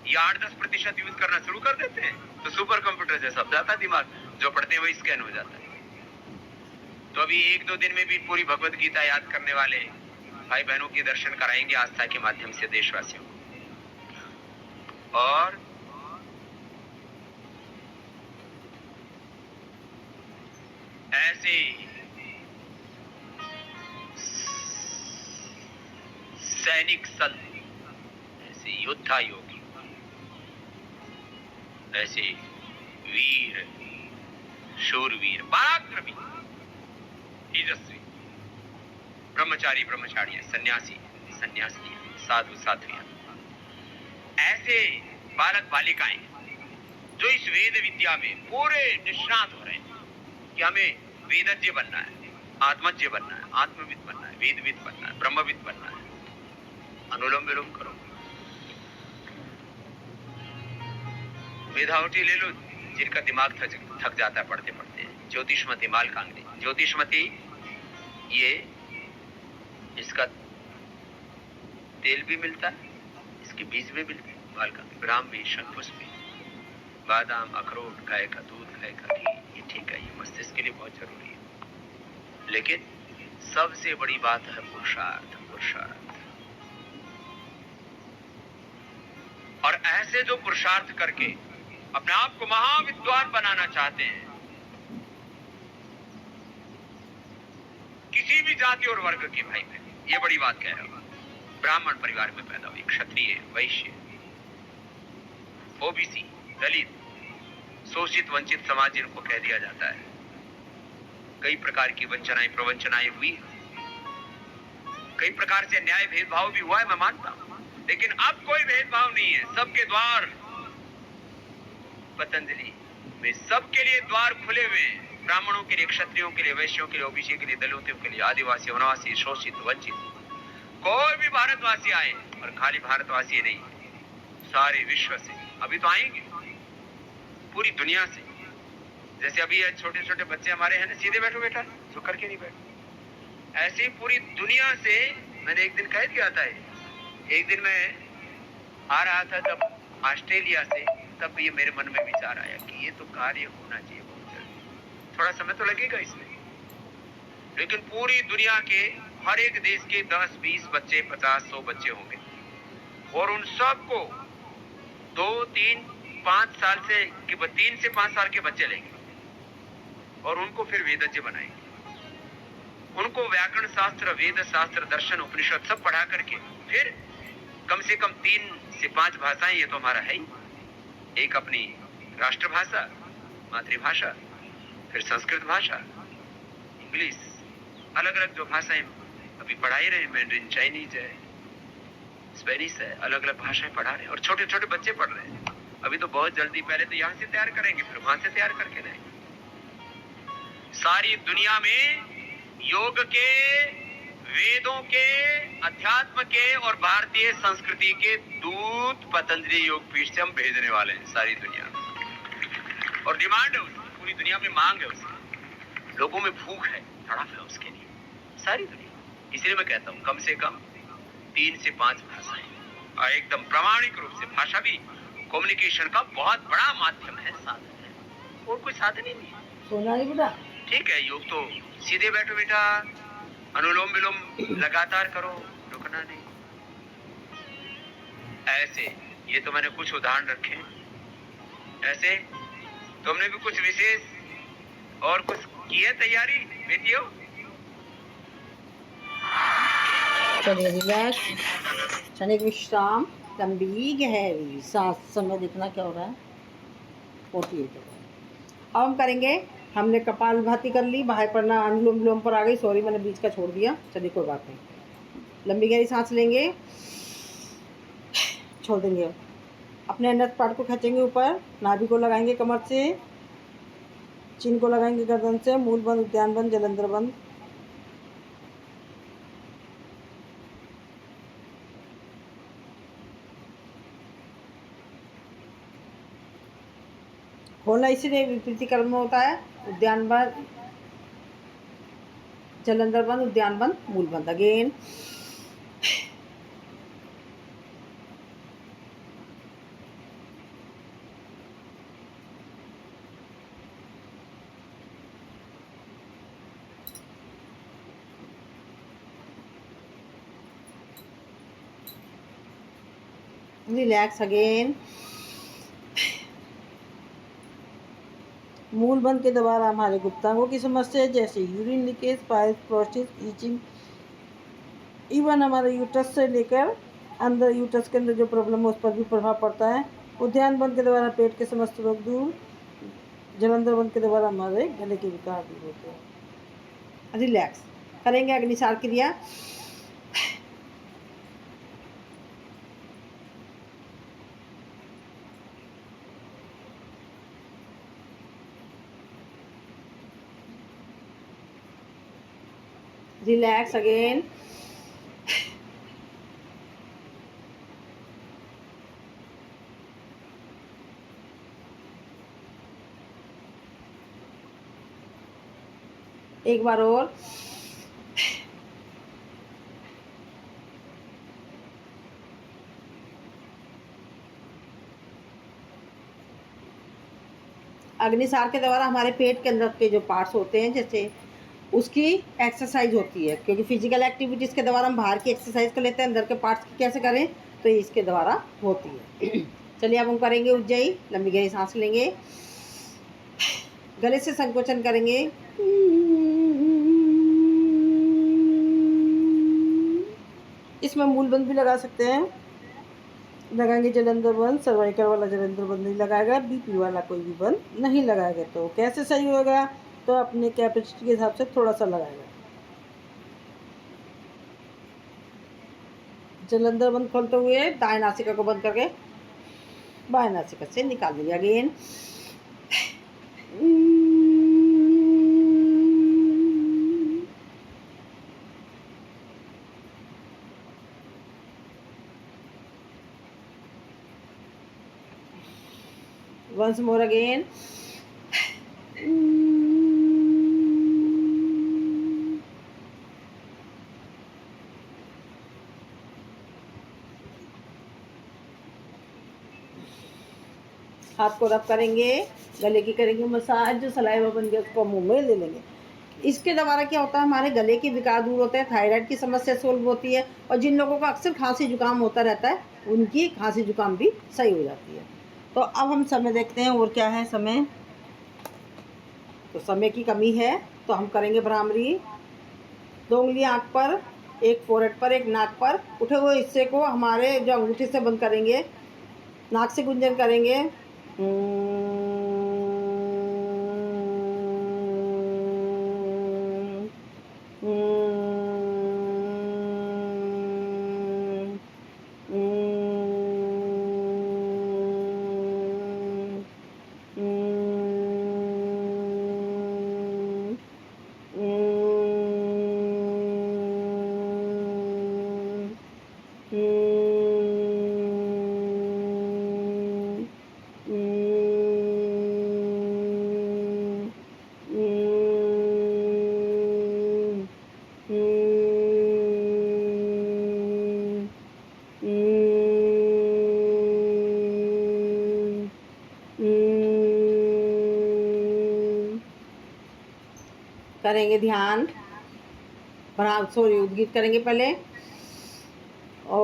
S4: ये 8-10% यूज करना शुरू कर देते हैं तो सुपर कंप्यूटर जैसा सब जाता है दिमाग, जो पढ़ते हैं वही स्कैन हो जाता है। तो अभी 1-2 दिन में भी पूरी भगवत गीता याद करने वाले भाई बहनों के दर्शन कराएंगे आस्था के माध्यम से देशवासियों को। और ऐसे सैनिक संत, ऐसे योद्धा योगी, ऐसे वीर, शूरवीर, पराक्रमी, तेजस्वी, ब्रह्मचारी, ब्रह्मचारियां, सन्यासी, सन्यासी, साधु, साध्वियां, ऐसे बालक बालिकाएं जो इस वेद विद्या में पूरे निष्णात हो रहे हैं कि हमें वेदज्ञ बनना है, आत्मज्ञ बनना है, आत्मविद बनना है, वेदविद बनना है, ब्रह्मविद बनना है। अनुलोम विलोम करो, मेधावटी ले लो जिनका दिमाग थक जाता है पढ़ते पढ़ते। ज्योतिषमती, मालकांगनी, ज्योतिषमती ये इसका तेल भी मिलता है, इसके बीज भी मिलते हैं। मालकांगनी, ब्राह्मी, शंखपुष्पी, बादाम, अखरोट, गाय का दूध, गाय का घी, ये ठीक है, ये मस्तिष्क के लिए बहुत जरूरी है। लेकिन सबसे बड़ी बात है पुरुषार्थ, पुरुषार्थ। और ऐसे जो पुरुषार्थ करके अपने आप को महाविद्वान बनाना चाहते हैं, किसी भी जाति और वर्ग के भाई बहन, ये बड़ी बात कह रहा हूं, ब्राह्मण परिवार में पैदा हुए, क्षत्रिय, वैश्य, ओबीसी, दलित, शोषित वंचित समाज जिनको कह दिया जाता है, कई प्रकार की वंचनाएं प्रवंचनाएं हुई, कई प्रकार से न्याय भेदभाव भी हुआ है, मैं मानता हूं, लेकिन अब कोई भेदभाव नहीं है। सबके द्वार पतंजलि में सबके लिए द्वार खुले हुए हैं, ब्राह्मणों के लिए, क्षत्रियों के लिए, वैश्यों के लिए, ओबीसी के लिए, दलितों के लिए, आदिवासी, वनवासी, शोषित, वंचित, कोई भी भारतवासी आए, और खाली भारतवासी नहीं, सारे विश्व से, अभी तो आएंगे पूरी दुनिया से। जैसे अभी छोटे छोटे बच्चे हमारे हैं ना, सीधे बैठो बेटा, झुक करके नहीं बैठो, ऐसे ही पूरी दुनिया से मैंने एक दिन कह दिया था, एक दिन मैं आ रहा था जब ऑस्ट्रेलिया से, तब ये मेरे मन में विचार आया कि ये तो कार्य होना चाहिए बहुत जल्दी। थोड़ा समय तो लगेगा इसमें, लेकिन पूरी दुनिया के हर एक देश के 10, 20 बच्चे, 50, 100 बच्चे होंगे और उन सबको 2, 3, 5 साल से 3 से 5 साल के बच्चे लेंगे और उनको फिर वेदज्ञ बनाएंगे। उनको व्याकरण शास्त्र, वेद शास्त्र, दर्शन, उपनिषद सब पढ़ा करके फिर कम से कम 3 से 5 भाषाएं, ये तो हमारा है ही, एक अपनी राष्ट्रभाषा, मातृभाषा, फिर संस्कृत भाषा, इंग्लिश, अलग अलग जो भाषाएं अभी पढ़ा ही रहे, मैंड्रिन, चाइनीज है, स्पेनिश है, अलग अलग भाषाएं पढ़ा रहे हैं और छोटे छोटे बच्चे पढ़ रहे हैं। अभी तो बहुत जल्दी, पहले तो यहाँ से तैयार करेंगे, फिर वहां से तैयार करके लाएंगे। सारी दुनिया में योग के, वेदों के, अध्यात्म के और भारतीय संस्कृति के दूत पतंजलि योग पीठ से हम भेजने वाले हैं सारी दुनिया में। और डिमांड है उसकी, पूरी दुनिया में मांग है उसकी, लोगों में भूख है, तड़प है उसके लिए, सारी दुनिया। इसलिए मैं कहता हूँ कम से कम 3 से 5 भाषाएं, और एकदम प्रामाणिक रूप से। भाषा भी कम्युनिकेशन का बहुत बड़ा माध्यम है, साधन है, और कोई साधन ही नहीं है।
S1: सोना नहीं बेटा।
S4: ठीक है, योग तो सीधे बैठो बेटा, अनुलोम विलोम लगातार करो, रुकना नहीं। ऐसे, ये तो मैंने कुछ उदाहरण रखे, ऐसे तुमने भी कुछ विशेष और कुछ की है तैयारी बेटियों?
S1: चलिए रिलैक्स, क्षणिक विश्राम, लंबी गहरी सांस। समय देखना क्या हो रहा है, 48 हो रहा है। अब हम करेंगे, हमने कपालभाति कर ली, बाह्य प्रणाम, अनुलोम विलोम पर आ गई, सॉरी मैंने बीच का छोड़ दिया, चलिए कोई बात नहीं। लंबी गहरी सांस लेंगे, छोड़ देंगे, अपने नेक पार्ट को खींचेंगे ऊपर, नाभि को लगाएंगे कमर से, चिन को लगाएंगे गर्दन से, मूल बंद, उद्यान बंद, जलंधर बंद। खोलना इसीलिए विपरीत क्रम में होता है, उद्यान बंद, जलंधर बंद, उद्यान बंद, मूल बंद। अगेन रिलैक्स, अगेन मूल बंद के द्वारा हमारे गुप्तांगों की समस्या जैसे urine leakage, piles, prostate, itching, even हमारे यूट्रस से लेकर अंदर, यूट्रस के अंदर जो प्रॉब्लम है उस पर भी प्रभाव पड़ता है। उद्यान बंद के द्वारा पेट के समस्त रोग दूर, जलंधर बंद के द्वारा हमारे गले के विकार दूर होते हैं। रिलैक्स करेंगे अग्निसार क्रिया। रिलैक्स अगेन, एक बार और, अग्निसार के द्वारा हमारे पेट के अंदर के जो पार्ट्स होते हैं, जैसे उसकी एक्सरसाइज होती है, क्योंकि फिजिकल एक्टिविटीज़ के द्वारा हम बाहर की एक्सरसाइज कर लेते हैं, अंदर के पार्ट्स की कैसे करें, तो ये इसके द्वारा होती है। चलिए अब हम करेंगे उज्जयी, लंबी गहरी सांस लेंगे, गले से संकोचन करेंगे, इसमें मूल बंद भी लगा सकते हैं, लगाएंगे जलंधर बंद, सर्वाइकल वाला जलंधर बंद नहीं लगाएगा, बीपी वाला कोई भी बंद नहीं लगाएगा। तो कैसे सही होगा, तो अपने कैपेसिटी के हिसाब से थोड़ा सा लगाएगा। जलंधर बंद खोलते हुए दाएं नासिका को बंद करके बाएं नासिका से निकाल दीजिए। अगेन once more again, हाथ को रब करेंगे, गले की करेंगे मसाज, जो सलाइवा बन गया उसको मुंह में ले लेंगे। इसके द्वारा क्या होता है, हमारे गले के विकार दूर होते हैं, थायराइड की समस्या सोल्व होती है, और जिन लोगों का अक्सर खांसी जुकाम होता रहता है उनकी खांसी जुकाम भी सही हो जाती है। तो अब हम समय देखते हैं और क्या है समय। तो समय की कमी है तो हम करेंगे भ्रामरी। 2 उंगलियां आँख पर, एक फोrehead पर, एक नाक पर। उठे हुए हिस्से को हमारे जो अंगूठे से बंद करेंगे, नाक से गुंजन करेंगे। करेंगे ध्यान, सॉरी उद्गीत करेंगे पहले। ओ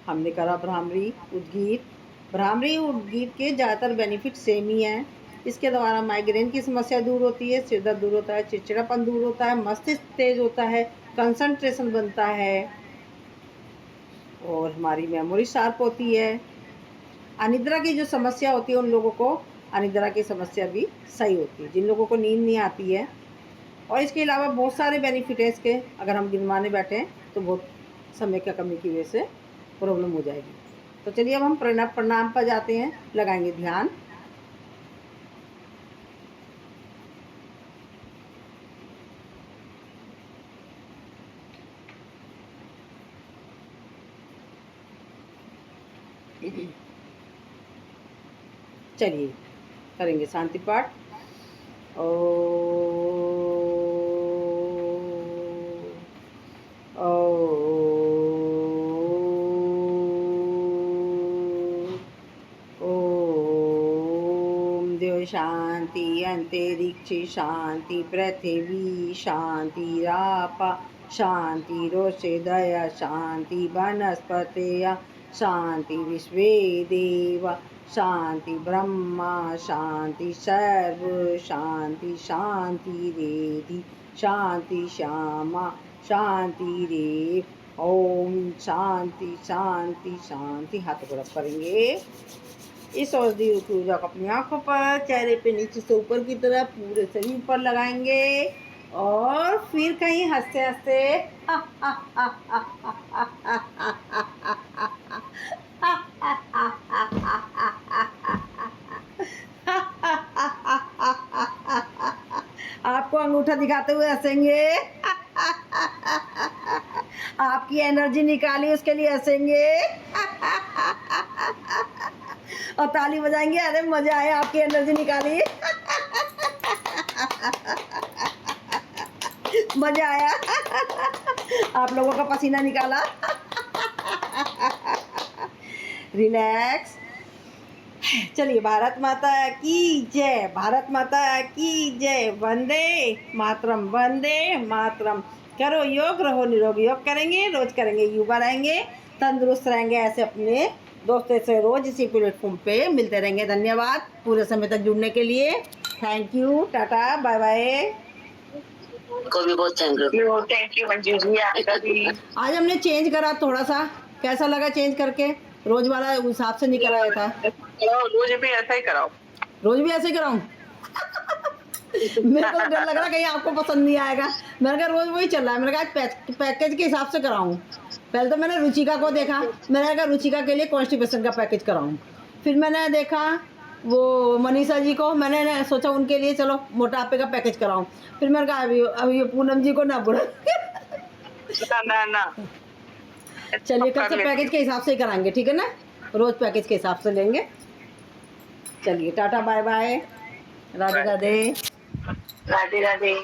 S1: हमने करा भ्रामरी उद्गीत। भ्रामरी उद्गीत के ज़्यादातर बेनिफिट सेम ही हैं। इसके द्वारा माइग्रेन की समस्या दूर होती है, सिर दर्द दूर होता है, चिड़चिड़ापन दूर होता है, मस्तिष्क तेज होता है, कंसंट्रेशन बनता है और हमारी मेमोरी शार्प होती है। अनिद्रा की जो समस्या होती है उन लोगों को अनिद्रा की समस्या भी सही होती है, जिन लोगों को नींद नहीं आती है। और इसके अलावा बहुत सारे बेनिफिट है इसके, अगर हम गिनवाने बैठें तो बहुत समय की कमी की वजह से प्रॉब्लम हो जाएगी। तो चलिए अब हम प्रणाम पर जाते हैं, लगाएंगे ध्यान। चलिए करेंगे शांति पाठ। शांति अंतरिक्ष शांति, पृथ्वी शांति, रापा शांति, रोषदया शांति, वनस्पतय शांति, विश्वे देवा शांति, ब्रह्मा शांति, सर्व शांति, शांति रेधि शांति, श्यामा शांति रे। ओम शांति शांति शांति। हाथ को रब करेंगे। इस औषधि ऊर्जा को अपनी आंखों पर, चेहरे पे नीचे से ऊपर की तरफ पूरे शरीर पर लगाएंगे और फिर कहीं हंसते हंसते आपको अंगूठा दिखाते हुए हंसेंगे। आपकी एनर्जी निकाली उसके लिए हंसेंगे और ताली बजाएंगे। अरे मजा आया, आपकी एनर्जी निकाली मजा आया। आप लोगों का पसीना निकाला। रिलैक्स। चलिए, भारत माता की जय, भारत माता की जय, वंदे मातरम, वंदे मातरम। करो योग, रहो निरोग। योग करेंगे, रोज करेंगे, युवा रहेंगे, तंदुरुस्त रहेंगे। ऐसे अपने दोस्तों से रोज इसी प्लेटफॉर्म पे मिलते रहेंगे। धन्यवाद पूरे समय तक जुड़ने के लिए। Thank you, tata, bye bye.
S2: को भी बहुत थैंक यू मंजू जी, आपका भी।
S1: आज हमने चेंज करा थोड़ा सा, कैसा लगा चेंज करके? रोज वाला हिसाब से नहीं कराया था।
S2: रोज भी ऐसा ही कराओ।
S1: रोज भी ऐसे कराऊं? मेरे को तो डर लग रहा है कहीं आपको पसंद नहीं आएगा। मैंने कहा रोज वही चल रहा है। मैंने कहा आज पैकेज के हिसाब से कराऊं। पहले तो मैंने रुचिका को देखा, मैंने कहा रुचिका के लिए कॉन्स्टिपेशन का पैकेज कराऊं। फिर मैंने देखा वो मनीषा जी को, मैंने सोचा उनके लिए चलो मोटापे का पैकेज कराऊं। फिर मैंने कहा अभी ये पूनम जी को ना बुरा।
S2: ना
S1: चलिए, कल से पैकेज के हिसाब से ही कराएंगे, ठीक है ना? रोज पैकेज के हिसाब से लेंगे। चलिए, टाटा, बाय बाय, राधे राधे।
S2: राधे राधे।